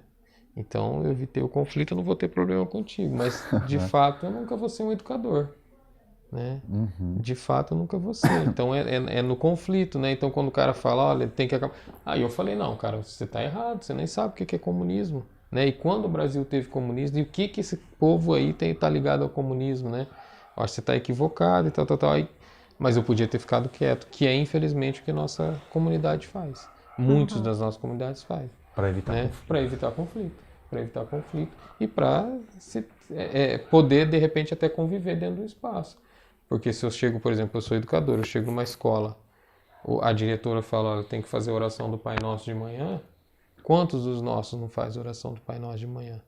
Então, eu evitei o conflito, eu não vou ter problema contigo. Mas, de fato, eu nunca vou ser um educador, né? De fato, eu nunca vou ser. Então, é no conflito, né? Então, quando o cara fala, olha, tem que acabar... Aí eu falei, não, cara, você tá errado, você nem sabe o que é comunismo, né? E quando o Brasil teve comunismo, e o que esse povo aí tá ligado ao comunismo, né? Eu acho que você tá equivocado e tal. Aí, mas eu podia ter ficado quieto, que é, infelizmente, o que a nossa comunidade faz. Muitos das nossas comunidades fazem. Para evitar né? conflito. Para evitar conflito e para poder, de repente, até conviver dentro do espaço. Porque se eu chego, por exemplo, eu sou educador, eu chego numa escola, a diretora fala, olha, tem que fazer oração do Pai Nosso de manhã, quantos dos nossos não faz oração do Pai Nosso de manhã?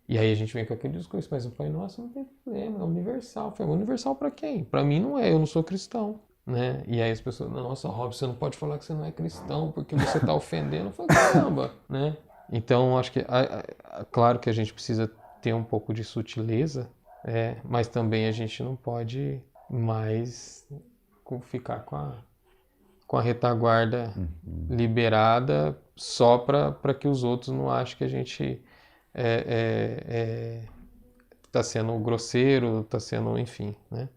E aí a gente vem com aquele discurso, mas o Pai Nosso não tem problema, é universal. Foi universal para quem? Para mim não é, eu não sou cristão. Né? E aí as pessoas, nossa, Rob, você não pode falar que você não é cristão porque você está ofendendo. Eu falo, caramba, né? Então, acho que, claro que a gente precisa ter um pouco de sutileza, mas também a gente não pode mas ficar com a retaguarda liberada só para que os outros não achem que a gente tá sendo grosseiro, tá sendo, enfim, né?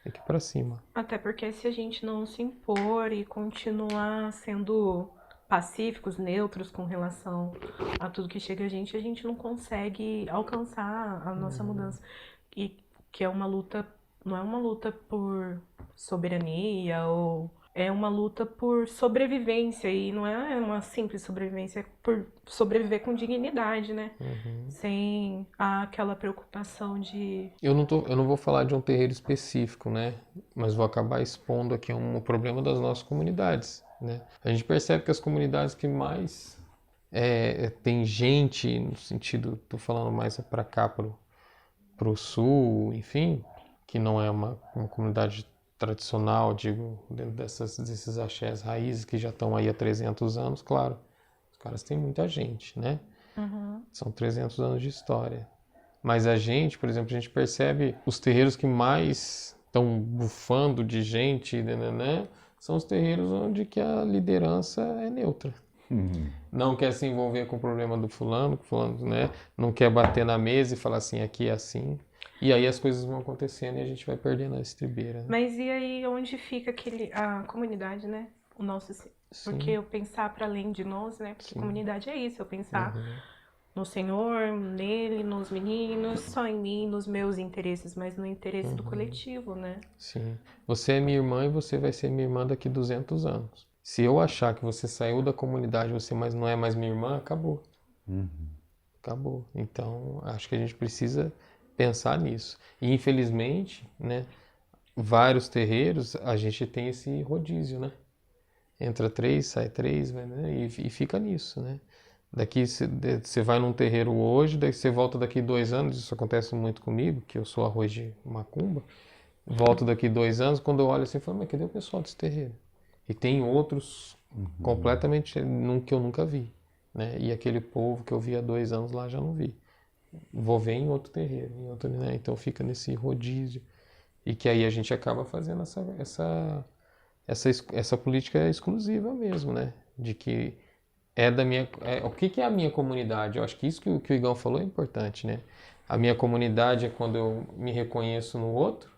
Tem que ir pra cima. Até porque se a gente não se impor e continuar sendo pacíficos, neutros com relação a tudo que chega a gente não consegue alcançar a nossa mudança. E que é uma luta, não é uma luta por soberania ou é uma luta por sobrevivência e não é uma simples sobrevivência, é por sobreviver com dignidade, né? Sem aquela preocupação de Eu não vou falar de um terreiro específico, né? Mas vou acabar expondo aqui um problema das nossas comunidades, né? A gente percebe que as comunidades que mais tem gente, no sentido, tô falando mais para cá, pro sul, enfim, que não é uma comunidade tradicional, digo, dentro desses axés raízes que já estão aí há 300 anos, claro, os caras têm muita gente, né? São 300 anos de história. Mas a gente, por exemplo, a gente percebe os terreiros que mais estão bufando de gente, né, são os terreiros onde que a liderança é neutra. Não quer se envolver com o problema do fulano, né, não quer bater na mesa e falar assim, aqui é assim. E aí as coisas vão acontecendo e a gente vai perdendo a estribeira. Né? Mas e aí onde fica a comunidade, né? O nosso, porque eu pensar para além de nós, né? Porque comunidade é isso, eu pensar no Senhor, nele, nos meninos, só em mim, nos meus interesses, mas no interesse do coletivo, né? Sim. Você é minha irmã e você vai ser minha irmã daqui 200 anos. Se eu achar que você saiu da comunidade, você não é mais minha irmã, acabou. Acabou. Então, acho que a gente precisa pensar nisso. E, infelizmente, né, vários terreiros, a gente tem esse rodízio, né? Entra 3, sai 3, né? E fica nisso, né? Daqui você vai num terreiro hoje, daí você volta daqui 2 anos, isso acontece muito comigo, que eu sou arroz de macumba, volto daqui 2 anos, quando eu olho assim, eu falo, mas cadê o pessoal desse terreiro? E tem outros completamente que eu nunca vi, né? E aquele povo que eu vi há 2 anos lá já não vi. Vou ver em outro terreiro, né? Então fica nesse rodízio. E que aí a gente acaba fazendo essa política exclusiva mesmo, né? De que o que é a minha comunidade? Eu acho que isso que o Igão falou é importante, né? A minha comunidade é quando eu me reconheço no outro,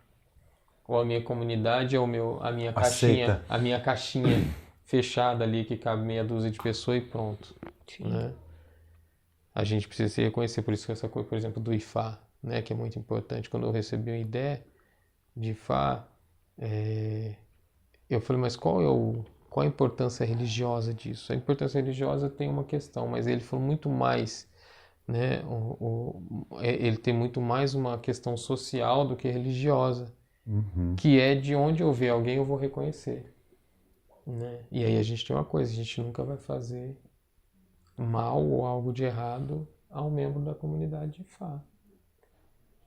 ou a minha comunidade é a minha caixinha, Aceita. a minha caixinha fechada ali que cabe meia dúzia de pessoas e pronto, né? A gente precisa se reconhecer, por isso que essa coisa, por exemplo, do Ifá, né, que é muito importante. Quando eu recebi uma ideia de Ifá, eu falei, mas qual a importância religiosa disso? A importância religiosa tem uma questão, mas ele falou muito mais, né, ele tem muito mais uma questão social do que religiosa, que é de onde eu ver alguém eu vou reconhecer. Né? E aí a gente tem uma coisa, a gente nunca vai fazer mal ou algo de errado ao membro da comunidade de Ifá.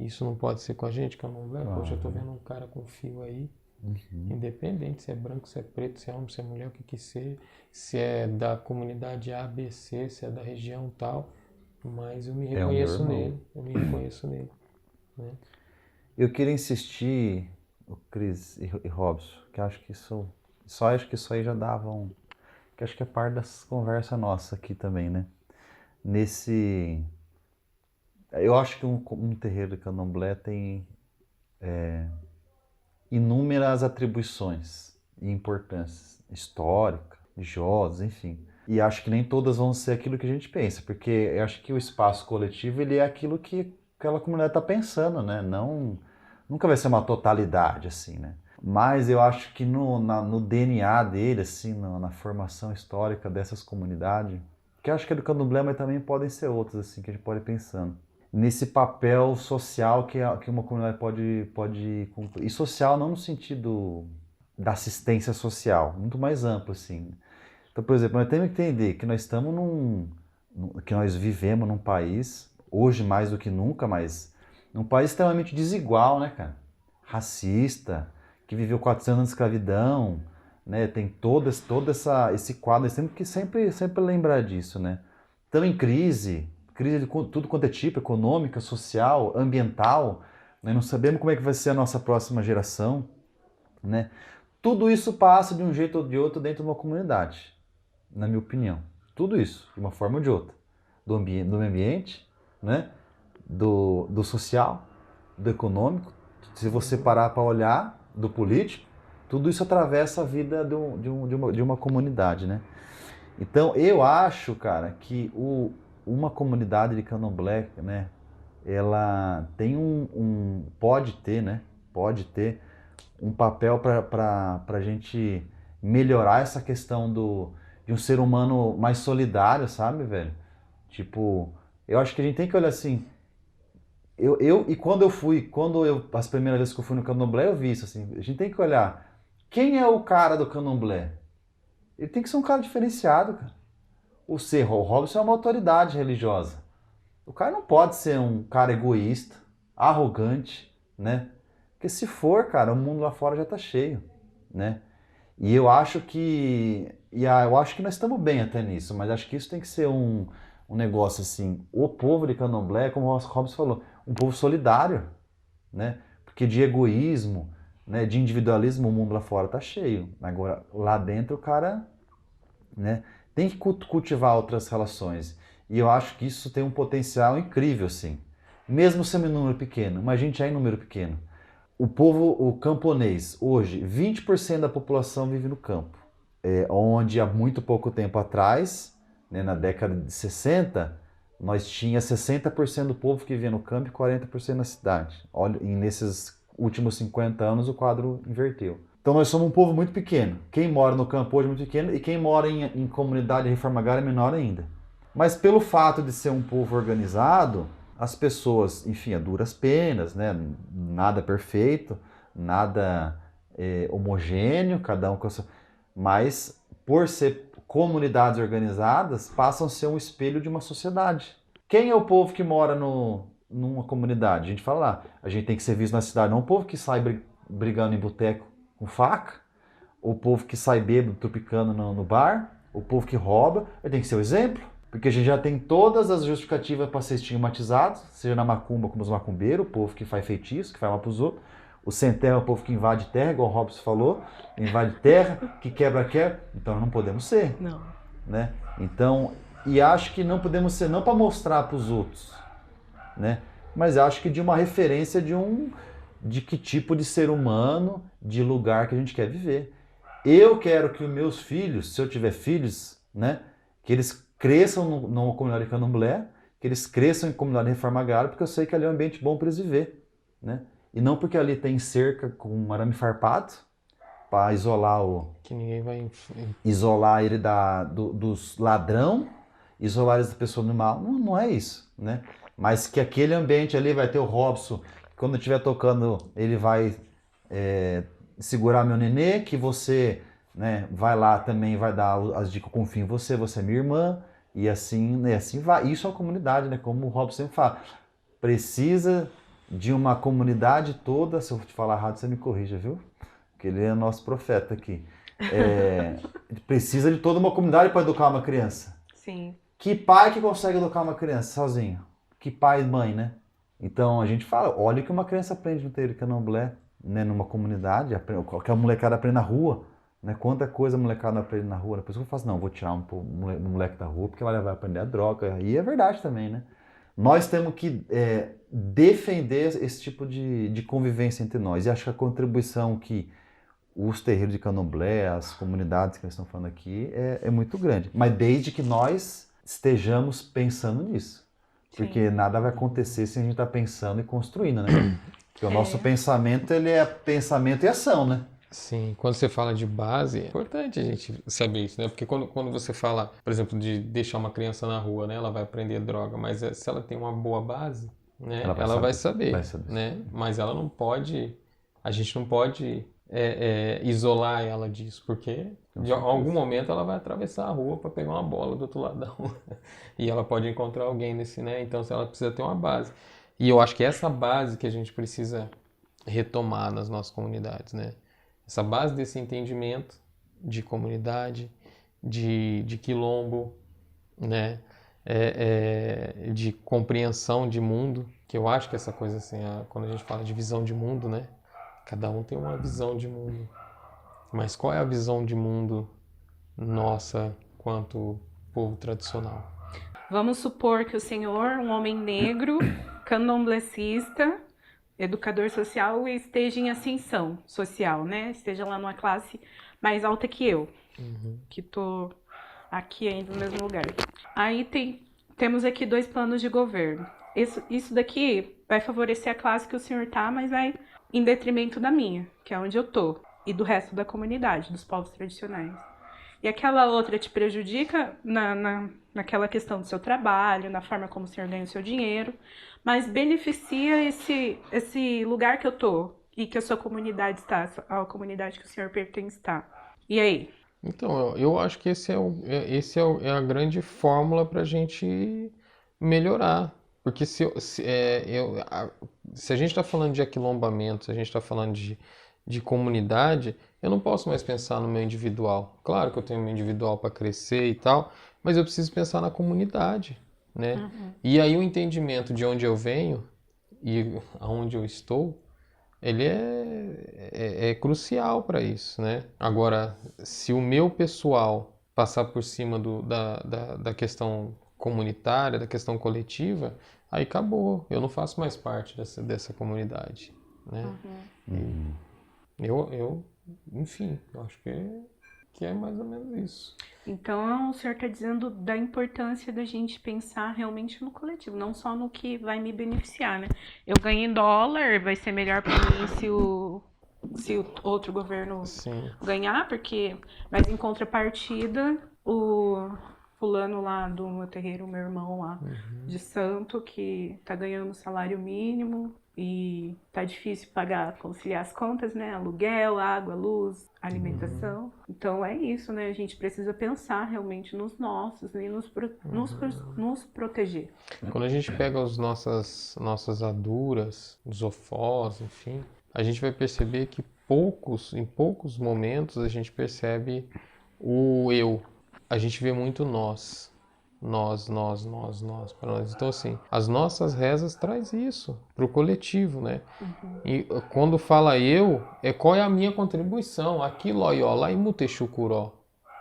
Isso não pode ser com a gente, que eu não levo. Hoje eu tô vendo um cara com fio aí, independente se é branco, se é preto, se é homem, se é mulher, o que que ser, se é da comunidade A, B, C, se é da região tal, mas eu me reconheço nele, né? Eu queria insistir, o Cris e Robson, que acho que isso aí já dava que acho que é parte das conversas nossa aqui também, né? Eu acho que um terreiro de candomblé tem inúmeras atribuições e importâncias históricas, religiosas, enfim. E acho que nem todas vão ser aquilo que a gente pensa, porque eu acho que o espaço coletivo ele é aquilo que aquela comunidade está pensando, né? Nunca vai ser uma totalidade, assim, né? Mas eu acho que no DNA dele, assim, na formação histórica dessas comunidades, que eu acho que é do candomblé, mas também podem ser outras, assim, que a gente pode ir pensando. Nesse papel social que uma comunidade pode cumprir. E social não no sentido da assistência social, muito mais amplo, assim. Então, por exemplo, nós temos que entender que nós estamos que nós vivemos num país, hoje mais do que nunca, mas num país extremamente desigual, né, cara? Racista, que viveu 400 anos de escravidão, né? Tem todo esse quadro, nós temos que sempre lembrar disso, né? Estamos em crise de tudo quanto é tipo, econômica, social, ambiental, nós não sabemos como é que vai ser a nossa próxima geração, né? Tudo isso passa de um jeito ou de outro dentro de uma comunidade, na minha opinião. Tudo isso, de uma forma ou de outra. Do meio ambiente, né? Do social, do econômico. Se você parar para olhar, do político, tudo isso atravessa a vida de uma comunidade, né? Então, eu acho, cara, que uma comunidade de candomblé, né? Ela tem pode ter, né? Pode ter um papel para a gente melhorar essa questão de um ser humano mais solidário, sabe, velho? Tipo, eu acho que a gente tem que olhar assim. E as primeiras vezes que eu fui no candomblé, eu vi isso assim. A gente tem que olhar quem é o cara do candomblé. Ele tem que ser um cara diferenciado, cara. O Robson é uma autoridade religiosa. O cara não pode ser um cara egoísta, arrogante, né? Porque se for, cara, o mundo lá fora já tá cheio, né? E eu acho que nós estamos bem até nisso, mas acho que isso tem que ser um negócio assim. O povo de candomblé, como o Robson falou, um povo solidário, né? Porque de egoísmo, né, de individualismo, o mundo lá fora tá cheio. Agora, lá dentro, o cara, né, tem que cultivar outras relações. E eu acho que isso tem um potencial incrível, assim. Mesmo sendo em número pequeno, mas a gente é em número pequeno. O camponês, hoje, 20% da população vive no campo. Onde há muito pouco tempo atrás, né, na década de 60, nós tinha 60% do povo que vivia no campo e 40% na cidade. Olha, e nesses últimos 50 anos o quadro inverteu. Então nós somos um povo muito pequeno. Quem mora no campo hoje é muito pequeno e quem mora em comunidade de reforma agrária é menor ainda. Mas pelo fato de ser um povo organizado, as pessoas, enfim, a duras penas, né? Nada perfeito, nada homogêneo, cada um com a sua... Mas por ser comunidades organizadas, passam a ser um espelho de uma sociedade. Quem é o povo que mora numa comunidade? A gente fala lá, a gente tem que ser visto na cidade, não o povo que sai brigando em boteco com faca, o povo que sai bêbado, tropicando no bar, o povo que rouba, ele tem que ser o exemplo. Porque a gente já tem todas as justificativas para ser estigmatizado, seja na macumba como os macumbeiros, o povo que faz feitiço, que faz mal para os outros. O sem terra é o povo que invade terra, igual o Robson falou, invade terra, que quebra. Então não podemos ser. Não. Né? Então, e acho que não podemos ser não para mostrar para os outros, né? Mas acho que de uma referência de que tipo de ser humano, de lugar que a gente quer viver. Eu quero que os meus filhos, se eu tiver filhos, né, que eles cresçam numa comunidade de candomblé, que eles cresçam em comunidade de reforma agrária, porque eu sei que ali é um ambiente bom para eles viver, né? E não porque ali tem cerca com arame farpado para isolar Que ninguém vai... isolar ele dos ladrão, isolar eles da pessoa do mal. Não, não é isso, né? Mas que aquele ambiente ali vai ter o Robson, quando estiver tocando, ele vai segurar meu nenê, que você, né, vai lá também, vai dar as dicas, eu confio em você é minha irmã, e assim, né, assim vai. Isso é uma comunidade, né? Como o Robson sempre fala, precisa de uma comunidade toda. Se eu te falar errado, você me corrija, viu? Porque ele é nosso profeta aqui. Precisa de toda uma comunidade para educar uma criança. Sim. Que pai que consegue educar uma criança sozinho? Que pai e mãe, né? Então a gente fala, olha o que uma criança aprende no terreiro de candomblé, né, numa comunidade, o que a molecada aprende na rua, né? Quanta coisa a molecada aprende na rua. Depois eu faço, não, vou tirar um moleque da rua porque ela vai aprender a droga. E é verdade também, né? Nós temos que defender esse tipo de convivência entre nós. E acho que a contribuição que os terreiros de candomblé, as comunidades que nós estamos falando aqui, é muito grande. Mas desde que nós estejamos pensando nisso. Porque nada vai acontecer se a gente está pensando e construindo, né? Porque o nosso pensamento, ele é pensamento e ação, né? Sim, quando você fala de base, é importante a gente saber isso, né? Porque quando você fala, por exemplo, de deixar uma criança na rua, né? Ela vai aprender droga, mas se ela tem uma boa base, né? Ela vai saber, né? Mas ela não pode, a gente não pode isolar ela disso, porque em algum momento ela vai atravessar a rua para pegar uma bola do outro lado da rua e ela pode encontrar alguém nesse, né? Então ela precisa ter uma base. E eu acho que é essa base que a gente precisa retomar nas nossas comunidades, né? Essa base desse entendimento de comunidade, de quilombo, né? De compreensão de mundo, que eu acho que essa coisa assim, quando a gente fala de visão de mundo, né? Cada um tem uma visão de mundo. Mas qual é a visão de mundo nossa quanto povo tradicional? Vamos supor que o senhor, um homem negro, candomblessista, educador social, esteja em ascensão social, né? Esteja lá numa classe mais alta que eu, que tô aqui ainda no mesmo lugar. Aí temos aqui 2 planos de governo. Isso daqui vai favorecer a classe que o senhor tá, mas vai em detrimento da minha, que é onde eu tô, e do resto da comunidade, dos povos tradicionais. E aquela outra te prejudica naquela questão do seu trabalho, na forma como o senhor ganha o seu dinheiro, mas beneficia esse lugar que eu tô e que a sua comunidade está, a comunidade que o senhor pertence está. E aí? Então, eu acho que é a grande fórmula para a gente melhorar. Porque se a gente está falando de aquilombamento, se a gente está falando de comunidade, eu não posso mais pensar no meu individual. Claro que eu tenho meu individual para crescer e tal, mas eu preciso pensar na comunidade, né? E aí o entendimento de onde eu venho e aonde eu estou, ele é crucial para isso, né? Agora, se o meu pessoal passar por cima da questão comunitária, da questão coletiva, aí acabou. Eu não faço mais parte dessa comunidade, né? Enfim, eu acho que é mais ou menos isso. Então, o senhor está dizendo da importância da gente pensar realmente no coletivo, não só no que vai me beneficiar, né? Eu ganho em dólar, vai ser melhor para mim se o outro governo Sim. ganhar, mas em contrapartida, o fulano lá do meu terreiro, meu irmão lá de santo, que tá ganhando salário mínimo e tá difícil conciliar as contas, né? Aluguel, água, luz, alimentação. Então é isso, né? A gente precisa pensar realmente nos nossos e nos proteger. Quando a gente pega as nossas aduras, os ofós, enfim, a gente vai perceber que em poucos momentos a gente percebe o eu. A gente vê muito nós. Nós, para nós. Então, assim, as nossas rezas traz isso pro coletivo, né? E quando fala eu, qual é a minha contribuição? Aqui, loiola e mutexucuró,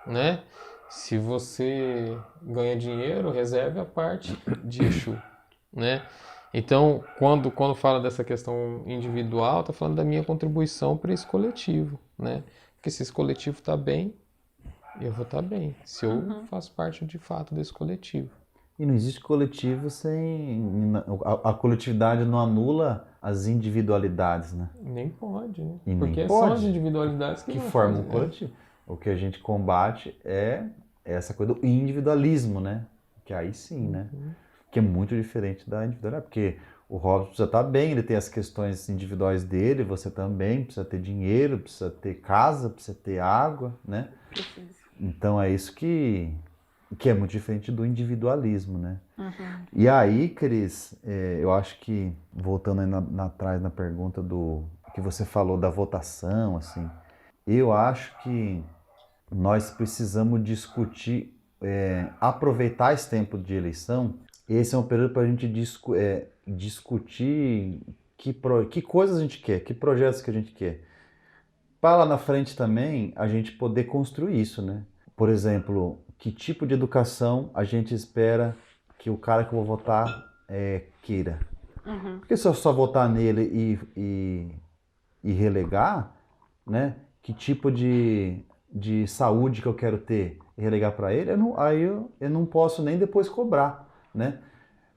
né? Se você ganha dinheiro, reserve a parte de Exu, né? Então, quando fala dessa questão individual, tá falando da minha contribuição para esse coletivo, né? Porque se esse coletivo tá bem, eu vou estar bem, se eu faço parte de fato desse coletivo. E não existe coletivo sem... A coletividade não anula as individualidades, né? Nem pode, né? E nem porque pode. são as individualidades que não formam o fazem, coletivo. O que a gente combate é essa coisa do individualismo, né? Que aí sim, né? Que é muito diferente da individualidade, porque o Robson precisa estar bem, ele tem as questões individuais dele, você também precisa ter dinheiro, precisa ter casa, precisa ter água, né? Precisa. Então é isso que é muito diferente do individualismo, né? E aí, Cris, eu acho que, voltando aí atrás na pergunta do que você falou da votação, assim, eu acho que nós precisamos discutir, aproveitar esse tempo de eleição. Esse é um período para a gente discutir que coisas a gente quer, que projetos que a gente quer. Para lá na frente também a gente poder construir isso, né? Por exemplo, que tipo de educação a gente espera que o cara que eu vou votar queira. Porque se eu só votar nele e relegar, né? Que tipo de saúde que eu quero ter e relegar para ele, eu não posso nem depois cobrar, né?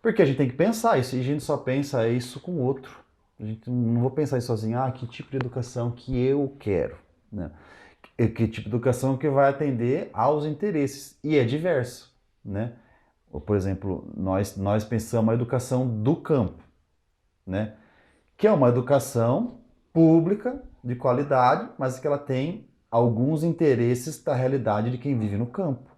Porque a gente tem que pensar isso, e a gente só pensa isso com o outro. A gente não vou pensar isso sozinho, que tipo de educação que eu quero, né? Que tipo de educação que vai atender aos interesses, e é diverso, né? Por exemplo, nós pensamos a educação do campo, né? Que é uma educação pública, de qualidade, mas que ela tem alguns interesses da realidade de quem vive no campo.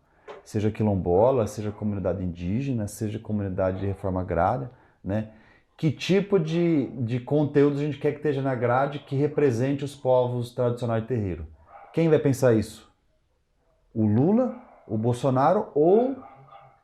Seja quilombola, seja comunidade indígena, seja comunidade de reforma agrária, né? Que tipo de conteúdo a gente quer que esteja na grade que represente os povos tradicionais de terreiro? Quem vai pensar isso? O Lula, o Bolsonaro ou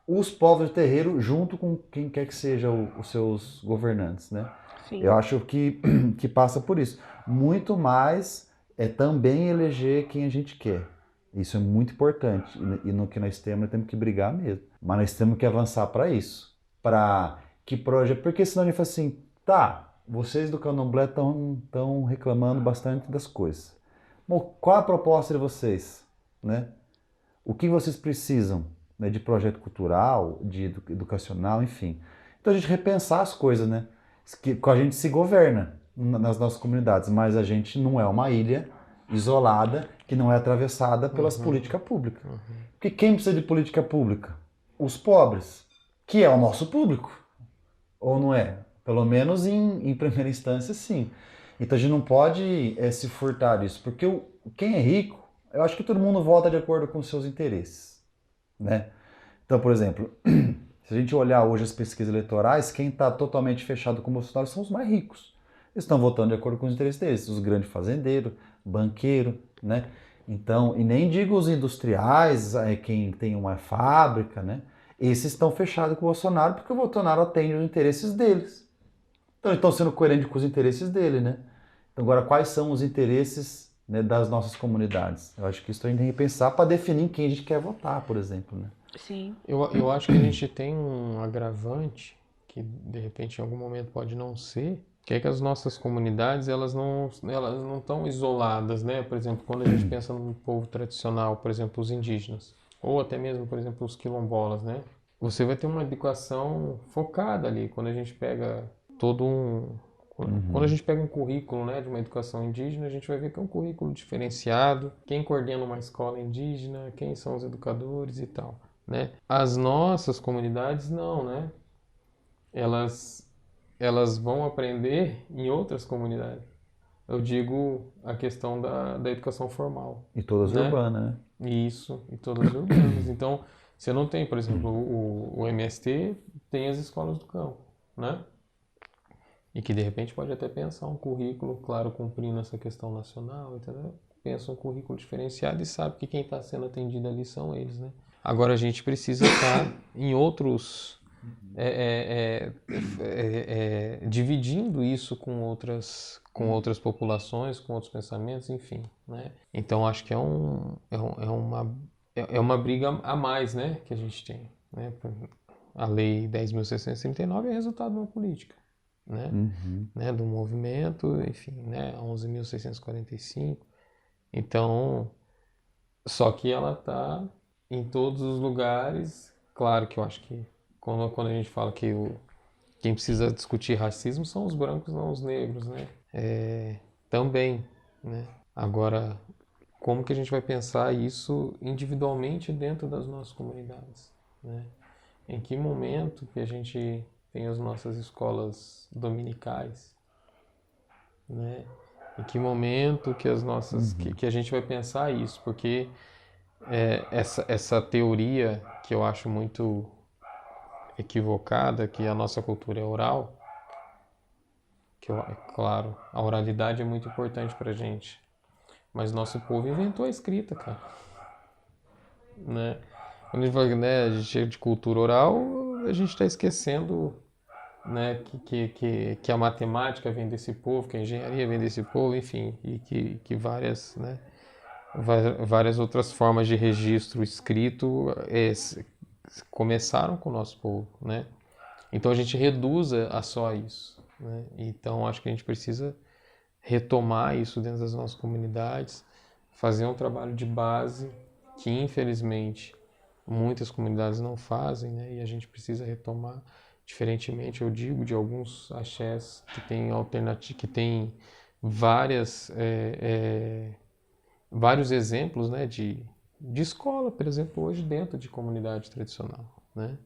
os povos de terreiro junto com quem quer que seja os seus governantes, né? Sim. Eu acho que passa por isso. Muito mais é também eleger quem a gente quer. Isso é muito importante. E no que nós temos que brigar mesmo. Mas nós temos que avançar para isso. Para que projeto. Porque senão a gente fala assim, tá, vocês do Candomblé estão reclamando bastante das coisas. Bom, qual a proposta de vocês? Né? O que vocês precisam, né, de projeto cultural, de educacional, enfim. Então a gente repensar as coisas, né? Que a gente se governa nas nossas comunidades, mas a gente não é uma ilha isolada que não é atravessada pelas políticas públicas. Porque quem precisa de política pública? Os pobres, que é o nosso público. Ou não é? Pelo menos em primeira instância, sim. Então a gente não pode se furtar disso, porque quem é rico, eu acho que todo mundo vota de acordo com os seus interesses, né? Então, por exemplo, se a gente olhar hoje as pesquisas eleitorais, quem está totalmente fechado com o Bolsonaro são os mais ricos. Eles estão votando de acordo com os interesses deles, os grandes fazendeiros, banqueiros, né? Então, e nem digo os industriais, quem tem uma fábrica, né? Esses estão fechados com o Bolsonaro porque o Bolsonaro atende os interesses deles. Então, eles estão sendo coerentes com os interesses dele, né? Então, agora, quais são os interesses, né, das nossas comunidades? Eu acho que isso a gente tem que pensar para definir quem a gente quer votar, por exemplo, né? Sim. Eu acho que a gente tem um agravante que de repente em algum momento pode não ser, que é que as nossas comunidades elas não estão isoladas, né? Por exemplo, quando a gente pensa num povo tradicional, por exemplo, os indígenas, ou até mesmo, por exemplo, os quilombolas, né? Você vai ter uma educação focada ali. Quando a gente pega quando a gente pega um currículo, né, de uma educação indígena, a gente vai ver que é um currículo diferenciado, quem coordena uma escola indígena, quem são os educadores e tal, né? As nossas comunidades não, né? Elas vão aprender em outras comunidades. Eu digo a questão da educação formal. E todas né? urbanas, né? Isso, e todas urbanas. Então, você não tem, por exemplo, o MST tem as escolas do campo, né? E que de repente pode até pensar um currículo, claro, cumprindo essa questão nacional, entendeu? Pensa um currículo diferenciado e sabe que quem está sendo atendido ali são eles, né? Agora a gente precisa estar em outros, dividindo isso com outras populações, com outros pensamentos, enfim, né? Então acho que é uma briga a mais, né, que a gente tem, né? A Lei 10.639 é resultado de uma política, né? Né, do movimento, enfim, né, 11.645. Então, só que ela está em todos os lugares. Claro que eu acho que quando a gente fala que quem precisa discutir racismo são os brancos, não os negros, né? Também, né? Agora, como que a gente vai pensar isso individualmente dentro das nossas comunidades, né? Em que momento que a gente tem as nossas escolas dominicais, né? Em que momento que as nossas que a gente vai pensar isso? Porque essa teoria que eu acho muito equivocada, que a nossa cultura é oral, claro, a oralidade é muito importante pra gente, mas nosso povo inventou a escrita, cara, né? Quando a gente fala, né, a gente é de cultura oral, a gente está esquecendo, né, que a matemática vem desse povo, que a engenharia vem desse povo, enfim, e que várias, né, várias outras formas de registro escrito começaram com o nosso povo, né? Então a gente reduz a só isso, né? Então acho que a gente precisa retomar isso dentro das nossas comunidades, fazer um trabalho de base que infelizmente muitas comunidades não fazem, né? E a gente precisa retomar, diferentemente, eu digo, de alguns axés que têm alternativa, que têm vários exemplos, né, de escola, por exemplo, hoje dentro de comunidade tradicional, né?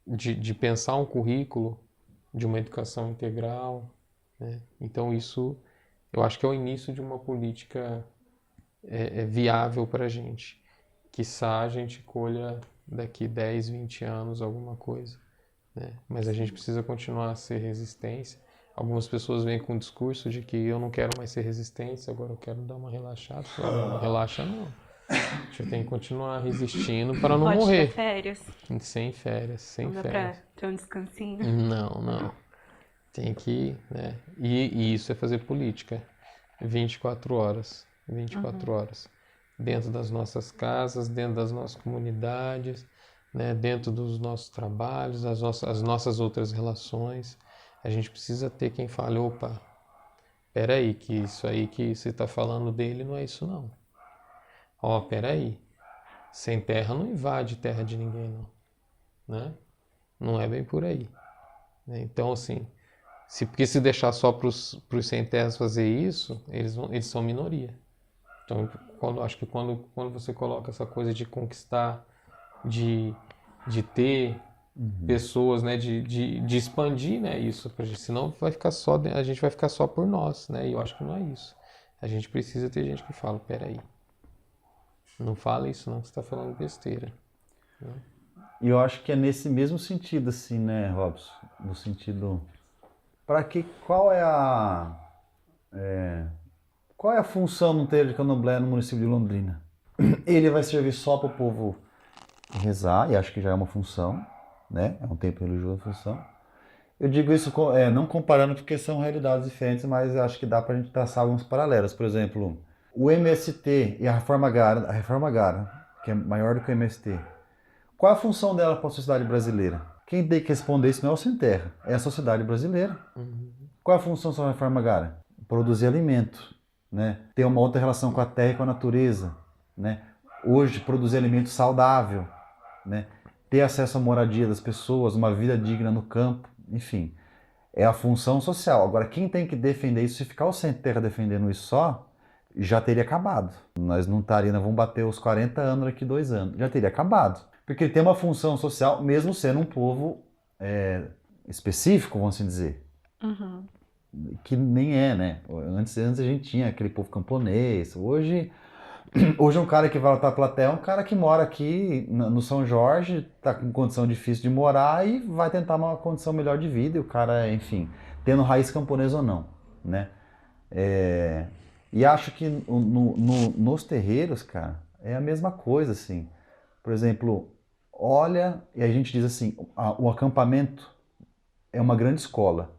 De pensar um currículo de uma educação integral, né? Então isso eu acho que é o início de uma política viável para a gente. Quiçá a gente colha daqui 10, 20 anos alguma coisa, né? Mas a gente precisa continuar a ser resistência. Algumas pessoas vêm com o discurso de que eu não quero mais ser resistência, agora eu quero dar uma relaxada. Não relaxa não. A gente tem que continuar resistindo para não Pode morrer. ter férias. Sem férias, sem Não dá férias. pra ter um descansinho. Não. Tem que, né? E isso é fazer política. 24 horas. 24 horas. Dentro das nossas casas, dentro das nossas comunidades, né? Dentro dos nossos trabalhos, as nossas outras relações. A gente precisa ter quem fale, opa, peraí, que isso aí que você está falando dele não é isso não. Ó, peraí, sem terra não invade terra de ninguém não, né? Não é bem por aí. Né? Então, assim, porque se deixar só para os sem terras fazer isso, eles são minoria. Então, acho que quando você coloca essa coisa de conquistar, de ter pessoas, né, de expandir, né, isso, senão a gente vai ficar só por nós, né, e eu acho que não é isso. A gente precisa ter gente que fala, peraí, não fala isso não, você está falando besteira. Né? E eu acho que é nesse mesmo sentido, assim, né, Robson? No sentido... Qual é a função do terreiro de Candomblé no município de Londrina? Ele vai servir só para o povo rezar, e acho que já é uma função, né? É um templo religioso a função. Eu digo isso não comparando porque são realidades diferentes, mas acho que dá para a gente traçar alguns paralelos. Por exemplo, o MST e a Reforma Agrária, que é maior do que o MST, qual a função dela para a sociedade brasileira? Quem tem que responder isso não é o Sem Terra, é a sociedade brasileira. Qual é a função da Reforma Agrária? Produzir alimento, né? Ter uma outra relação com a terra e com a natureza, né? Hoje, produzir alimento saudável, né? Ter acesso à moradia das pessoas, uma vida digna no campo, enfim. É a função social. Agora, quem tem que defender isso, se ficar o Sem Terra defendendo isso só, já teria acabado. Nós não estaríamos, vamos bater os 40 anos daqui 2 anos, já teria acabado. Porque ele tem uma função social, mesmo sendo um povo específico, vamos assim dizer. Que nem é, né? Antes a gente tinha aquele povo camponês. Hoje um cara que vai lutar pela terra é um cara que mora aqui no São Jorge, tá com condição difícil de morar e vai tentar uma condição melhor de vida. E o cara, enfim, tendo raiz camponesa ou não, né? E acho que nos terreiros, cara, é a mesma coisa, assim. Por exemplo, olha, e a gente diz assim, o acampamento é uma grande escola.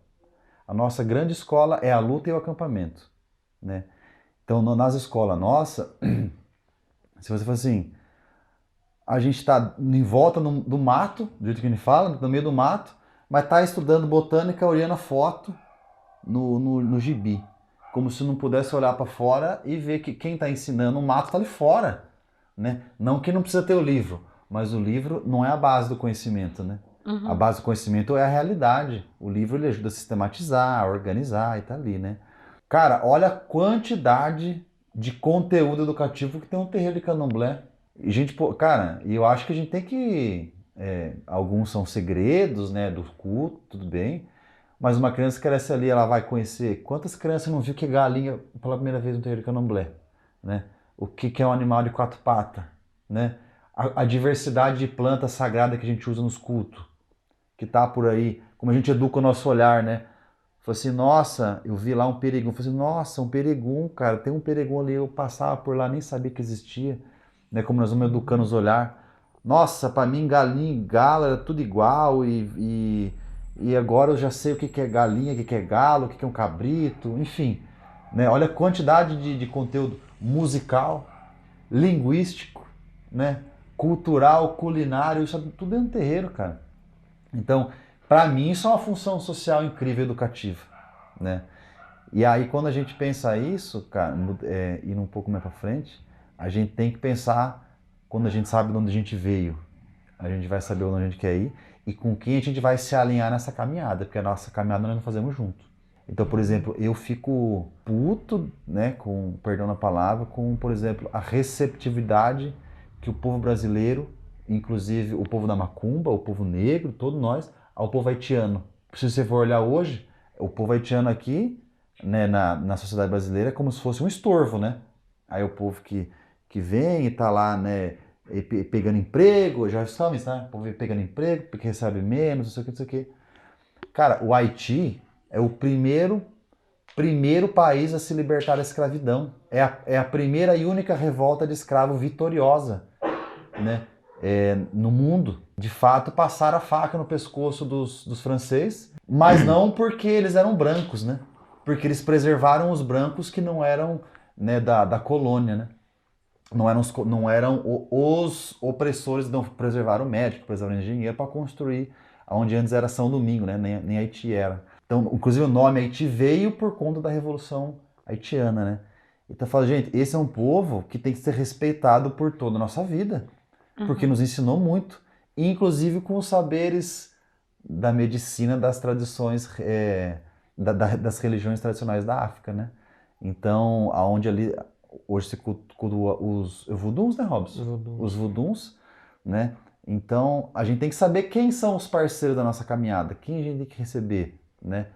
A nossa grande escola é a luta e o acampamento, né? Então, nas escolas nossas, se você for assim, a gente está em volta do mato, do jeito que a gente fala, no meio do mato, mas está estudando botânica, olhando a foto no gibi. Como se não pudesse olhar para fora e ver que quem está ensinando o mato está ali fora, né? Não que não precisa ter o livro, mas o livro não é a base do conhecimento, né? A base do conhecimento é a realidade. O livro ele ajuda a sistematizar, a organizar e tá ali, né? Cara, olha a quantidade de conteúdo educativo que tem um terreiro de Candomblé. E gente, cara, eu acho que a gente tem que... alguns são segredos, né, do culto, tudo bem. Mas uma criança que cresce ali, ela vai conhecer... Quantas crianças não viu que galinha pela primeira vez no terreiro de Candomblé? Né? O que é um animal de 4 patas? Né? A diversidade de plantas sagradas que a gente usa nos cultos. Que tá por aí, como a gente educa o nosso olhar, né? Falei assim, nossa, eu vi lá um peregum. Falei assim, nossa, um peregum, cara, tem um peregum ali, eu passava por lá, nem sabia que existia, né? Como nós vamos educando os olhar. Nossa, para mim, galinha e galo era tudo igual e agora eu já sei o que é galinha, o que é galo, o que é um cabrito, enfim. Né? Olha a quantidade de conteúdo musical, linguístico, né? Cultural, culinário, isso tudo é um terreiro, cara. Então, para mim, isso é uma função social incrível, educativa, né? E aí, quando a gente pensa isso, cara, indo um pouco mais para frente, a gente tem que pensar, quando a gente sabe de onde a gente veio, a gente vai saber onde a gente quer ir e com quem a gente vai se alinhar nessa caminhada, porque a nossa caminhada nós não fazemos junto. Então, por exemplo, eu fico puto, né, com, perdão na palavra, com, por exemplo, a receptividade que o povo brasileiro, inclusive o povo da macumba, o povo negro, todos nós, ao povo haitiano. Se você for olhar hoje, o povo haitiano aqui, né, na sociedade brasileira é como se fosse um estorvo, né? Aí o povo que vem e tá lá, né, pegando emprego, já sabe, né? O povo pegando emprego, porque recebe menos, não sei o que, não sei o que. Cara, o Haiti é o primeiro país a se libertar da escravidão. É a primeira e única revolta de escravo vitoriosa, né? No mundo. De fato, passaram a faca no pescoço dos franceses Mas não porque eles eram brancos, né? Porque eles preservaram os brancos que não eram, né, da colônia, né? Não eram os opressores, não preservaram o médico, preservaram o engenheiro para construir onde antes era São Domingo, né? Nem Haiti era. Então, inclusive o nome Haiti veio por conta da Revolução Haitiana, né? Então fala, gente, esse é um povo que tem que ser respeitado por toda a nossa vida, porque nos ensinou muito, inclusive com os saberes da medicina, das tradições, das religiões tradicionais da África, né? Então, aonde ali hoje se cultua os vuduns, né, Robson? Voodoo. Os vuduns, né? Então, a gente tem que saber quem são os parceiros da nossa caminhada, quem a gente tem que receber, né?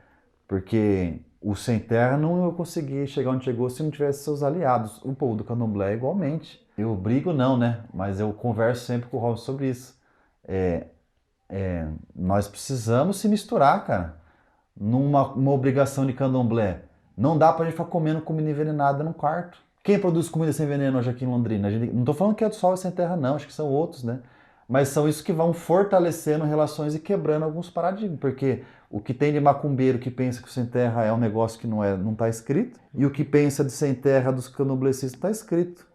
Porque o Sem Terra não ia conseguir chegar onde chegou se não tivesse seus aliados. O povo do Candomblé igualmente. Eu brigo não, né? Mas eu converso sempre com o Robson sobre isso. Nós precisamos se misturar, cara. Uma obrigação de Candomblé. Não dá pra gente ficar comendo comida envenenada no quarto. Quem produz comida sem veneno hoje aqui em Londrina? Não tô falando que é do Sol e Sem Terra, não. Acho que são outros, né? Mas são isso que vão fortalecendo relações e quebrando alguns paradigmas. Porque o que tem de macumbeiro que pensa que o Sem Terra é um negócio que não está escrito, e o que pensa de Sem Terra dos candomblecistas está escrito.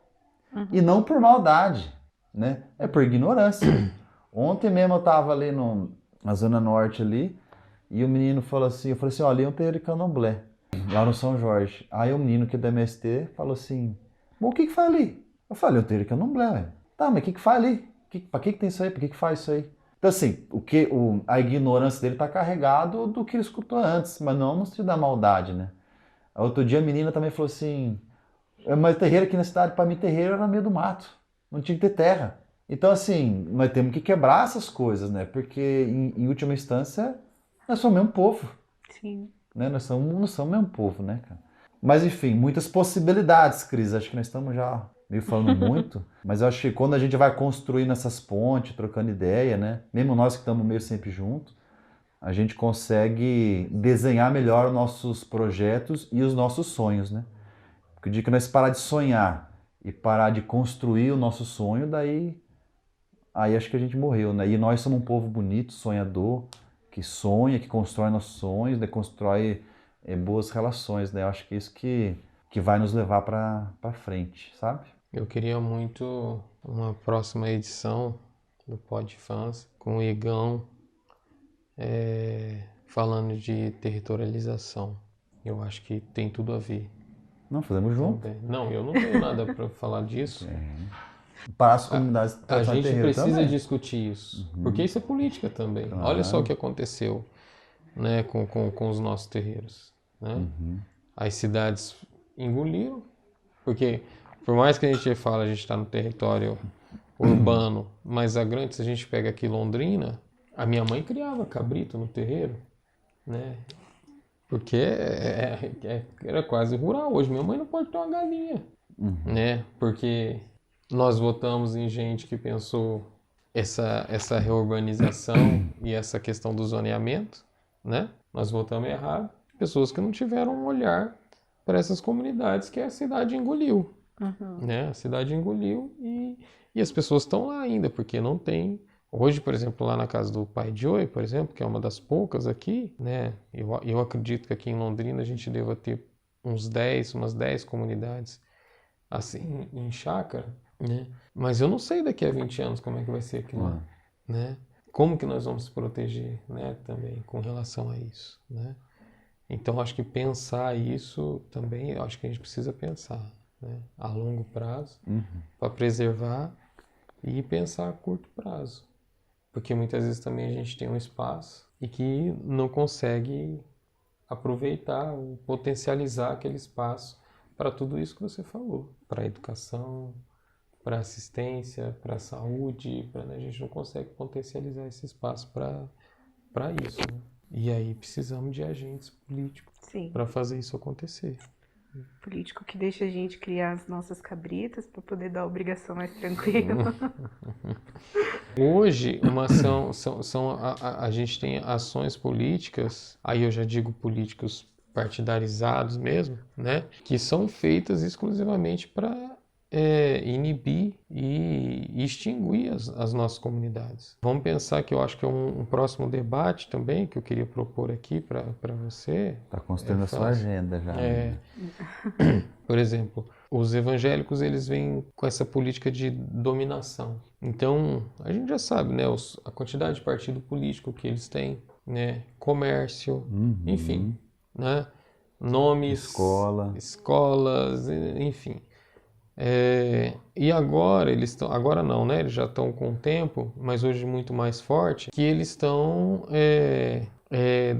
E não por maldade, né? É por ignorância. Ontem mesmo eu estava ali na Zona Norte ali, e o menino falou assim, eu falei assim, olha, ali é um terreiro de candomblé, lá no São Jorge. Aí o menino que é do MST falou assim, bom, o que que faz ali? Eu falei, um terreiro de candomblé, velho. Tá, mas o que que faz ali? Pra que tem isso aí? Por que faz isso aí? Então assim, a ignorância dele tá carregado do que ele escutou antes, mas não no sentido da maldade, né? Outro dia a menina também falou assim, mas terreiro aqui na cidade, para mim terreiro era no meio do mato, não tinha que ter terra. Então assim, nós temos que quebrar essas coisas, né? Porque em última instância, nós somos o mesmo povo, Sim. né? Nós somos o mesmo povo, né, cara? Mas enfim, muitas possibilidades, Cris. Acho que nós estamos já meio falando muito, mas eu acho que quando a gente vai construindo essas pontes, trocando ideia, né? Mesmo nós que estamos meio sempre juntos, a gente consegue desenhar melhor os nossos projetos e os nossos sonhos, né? Porque o dia que nós parar de sonhar e parar de construir o nosso sonho, aí acho que a gente morreu, né? E nós somos um povo bonito, sonhador, que sonha, que constrói nossos sonhos, né? Constrói boas relações, né? Eu acho que é isso que vai nos levar para frente, sabe? Eu queria muito uma próxima edição do Pod Fãs com o Igão falando de territorialização. Eu acho que tem tudo a ver. Não, fazemos junto. Também. Não, eu não tenho nada para falar disso. Para as comunidades A tradicionais gente terreiro precisa também. discutir isso, porque isso é política também. Claro. Olha só o que aconteceu, né, com os nossos terreiros, né? As cidades engoliram, porque por mais que a gente fale, a gente está no território urbano, mas se a gente pega aqui Londrina, a minha mãe criava cabrito no terreiro, né? Porque era quase rural. Hoje minha mãe não pode ter uma galinha, né? Porque nós votamos em gente que pensou essa reurbanização e essa questão do zoneamento, né? Nós votamos errado. Pessoas que não tiveram um olhar para essas comunidades que a cidade engoliu, né? A cidade engoliu e as pessoas estão lá ainda, porque não tem... Hoje, por exemplo, lá na casa do Pai Joey, por exemplo, que é uma das poucas aqui, né? Eu acredito que aqui em Londrina a gente deva ter umas 10 comunidades assim, em chácara, né? Mas eu não sei daqui a 20 anos como é que vai ser aquilo lá, né? Como que nós vamos se proteger, né? Também com relação a isso, né? Então, acho que pensar isso também, eu acho que a gente precisa pensar, né? A longo prazo, para preservar e pensar a curto prazo. Porque muitas vezes também a gente tem um espaço e que não consegue aproveitar ou potencializar aquele espaço para tudo isso que você falou. Para a educação, para a assistência, para a saúde. A gente não consegue potencializar esse espaço para isso, né? E aí precisamos de agentes políticos para fazer isso acontecer. Político que deixa a gente criar as nossas cabritas para poder dar a obrigação mais tranquila. Hoje, uma ação, a gente tem ações políticas, aí eu já digo políticos partidarizados mesmo, né? Que são feitas exclusivamente para inibir e extinguir as nossas comunidades. Vamos pensar que eu acho que é um próximo debate também que eu queria propor aqui para você. Está construindo a sua agenda já. Por exemplo, os evangélicos eles vêm com essa política de dominação. Então, a gente já sabe, né, a quantidade de partido político que eles têm, né, comércio, enfim, né, nomes, escolas, enfim. E agora eles estão, agora não, né? Eles já estão com o tempo, mas hoje muito mais forte, que eles estão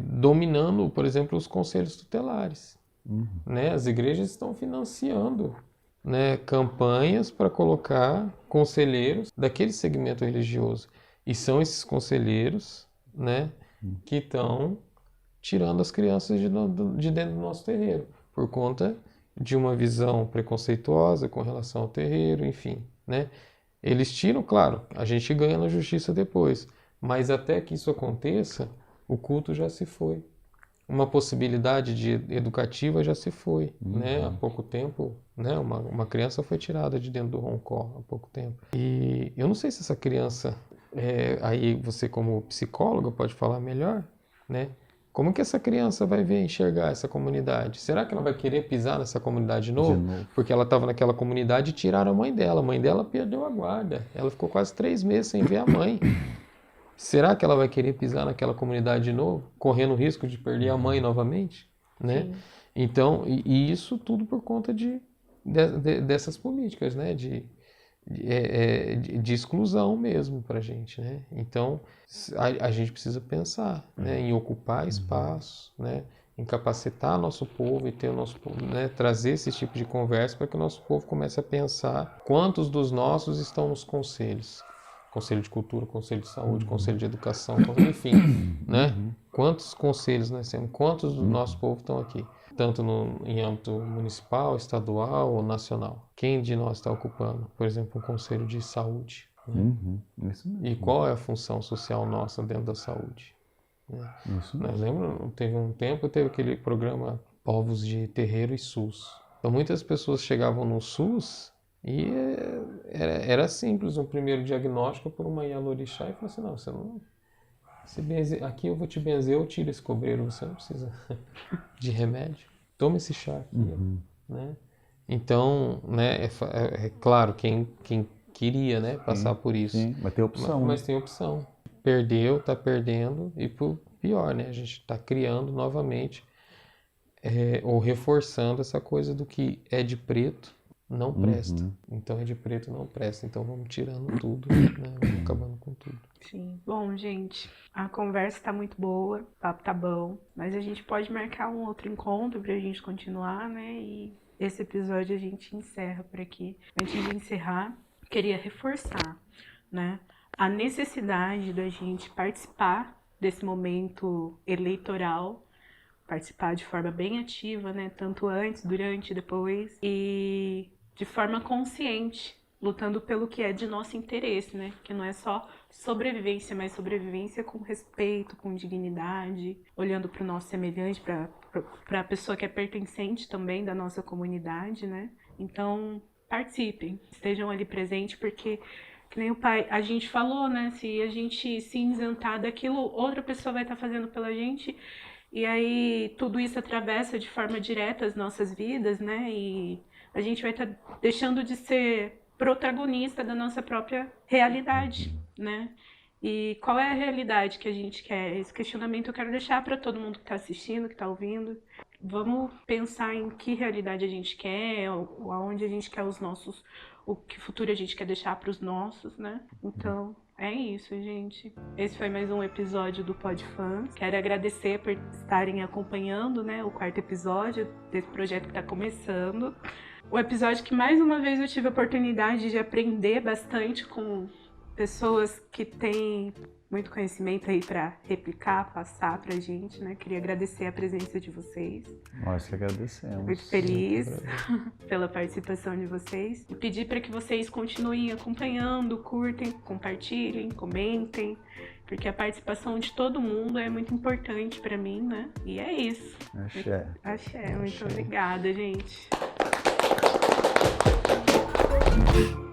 dominando, por exemplo, os conselhos tutelares. Né? As igrejas estão financiando, né, campanhas para colocar conselheiros daquele segmento religioso. E são esses conselheiros, né, que estão tirando as crianças de dentro do nosso terreiro, por conta de uma visão preconceituosa com relação ao terreiro, enfim, né? Eles tiram, claro, a gente ganha na justiça depois, mas até que isso aconteça, o culto já se foi. Uma possibilidade educativa já se foi, né? Há pouco tempo, né? Uma criança foi tirada de dentro do roncó há pouco tempo. E eu não sei se essa criança, aí você como psicóloga pode falar melhor, né? Como que essa criança vai enxergar essa comunidade? Será que ela vai querer pisar nessa comunidade de novo? Porque ela estava naquela comunidade e tiraram a mãe dela. A mãe dela perdeu a guarda. Ela ficou quase 3 meses sem ver a mãe. Será que ela vai querer pisar naquela comunidade de novo? Correndo o risco de perder a mãe novamente? Né? Então, e isso tudo por conta dessas políticas, né? De exclusão mesmo para a gente, né? Então a gente precisa pensar, né, em ocupar espaço, né, em capacitar nosso povo e ter o nosso povo, né, trazer esse tipo de conversa para que o nosso povo comece a pensar quantos dos nossos estão nos conselhos, conselho de cultura, conselho de saúde, conselho de educação, enfim, né? Quantos conselhos nós temos, quantos do nosso povo estão aqui? Tanto em âmbito municipal, estadual ou nacional. Quem de nós está ocupando, por exemplo, um conselho de saúde? Né? Isso mesmo. E qual é a função social nossa dentro da saúde? Né? Isso mesmo. Nós lembro, teve um tempo, teve aquele programa Povos de Terreiro e SUS. Então muitas pessoas chegavam no SUS e era simples, um primeiro diagnóstico por uma Yalorixá e falavam assim, não, você não... aqui eu vou te benzer, eu tiro esse cobreiro, você não precisa de remédio. Toma esse chá aqui, né? Então, né, é claro, quem queria, né, passar por isso. Sim, mas tem opção. Mas tem opção. Perdeu, está perdendo, e pior, né, a gente está criando novamente, ou reforçando essa coisa do que é de preto, não presta. Então é de preto, não presta. Então vamos tirando tudo, né? Vamos acabando com tudo. Sim. Bom, gente, a conversa tá muito boa, o papo tá bom, mas a gente pode marcar um outro encontro pra gente continuar, né? E esse episódio a gente encerra por aqui. Antes de encerrar, queria reforçar, né, a necessidade da gente participar desse momento eleitoral, participar de forma bem ativa, né, tanto antes, durante, depois, e de forma consciente, lutando pelo que é de nosso interesse, né, que não é só sobrevivência, mas sobrevivência com respeito, com dignidade, olhando para o nosso semelhante, para a pessoa que é pertencente também da nossa comunidade, né. Então, participem, estejam ali presentes, porque, que nem o pai, a gente falou, né, se a gente se isentar daquilo, outra pessoa vai estar fazendo pela gente, e aí tudo isso atravessa de forma direta as nossas vidas, né, e a gente vai estar deixando de ser protagonista da nossa própria realidade, né. E qual é a realidade que a gente quer? Esse questionamento eu quero deixar para todo mundo que está assistindo, que está ouvindo. Vamos pensar em que realidade a gente quer, aonde a gente quer o que futuro a gente quer deixar para os nossos, né? Então, é isso, gente. Esse foi mais um episódio do Pod Fãs. Quero agradecer por estarem acompanhando, né, o 4º episódio desse projeto que está começando. O episódio que mais uma vez eu tive a oportunidade de aprender bastante com pessoas que têm muito conhecimento aí para replicar, passar pra gente, né? Queria agradecer a presença de vocês. Nós que agradecemos. Muito feliz pela participação de vocês. E pedir para que vocês continuem acompanhando, curtem, compartilhem, comentem, porque a participação de todo mundo é muito importante para mim, né? E é isso. Axé. Axé. Muito obrigada, gente. Tchau.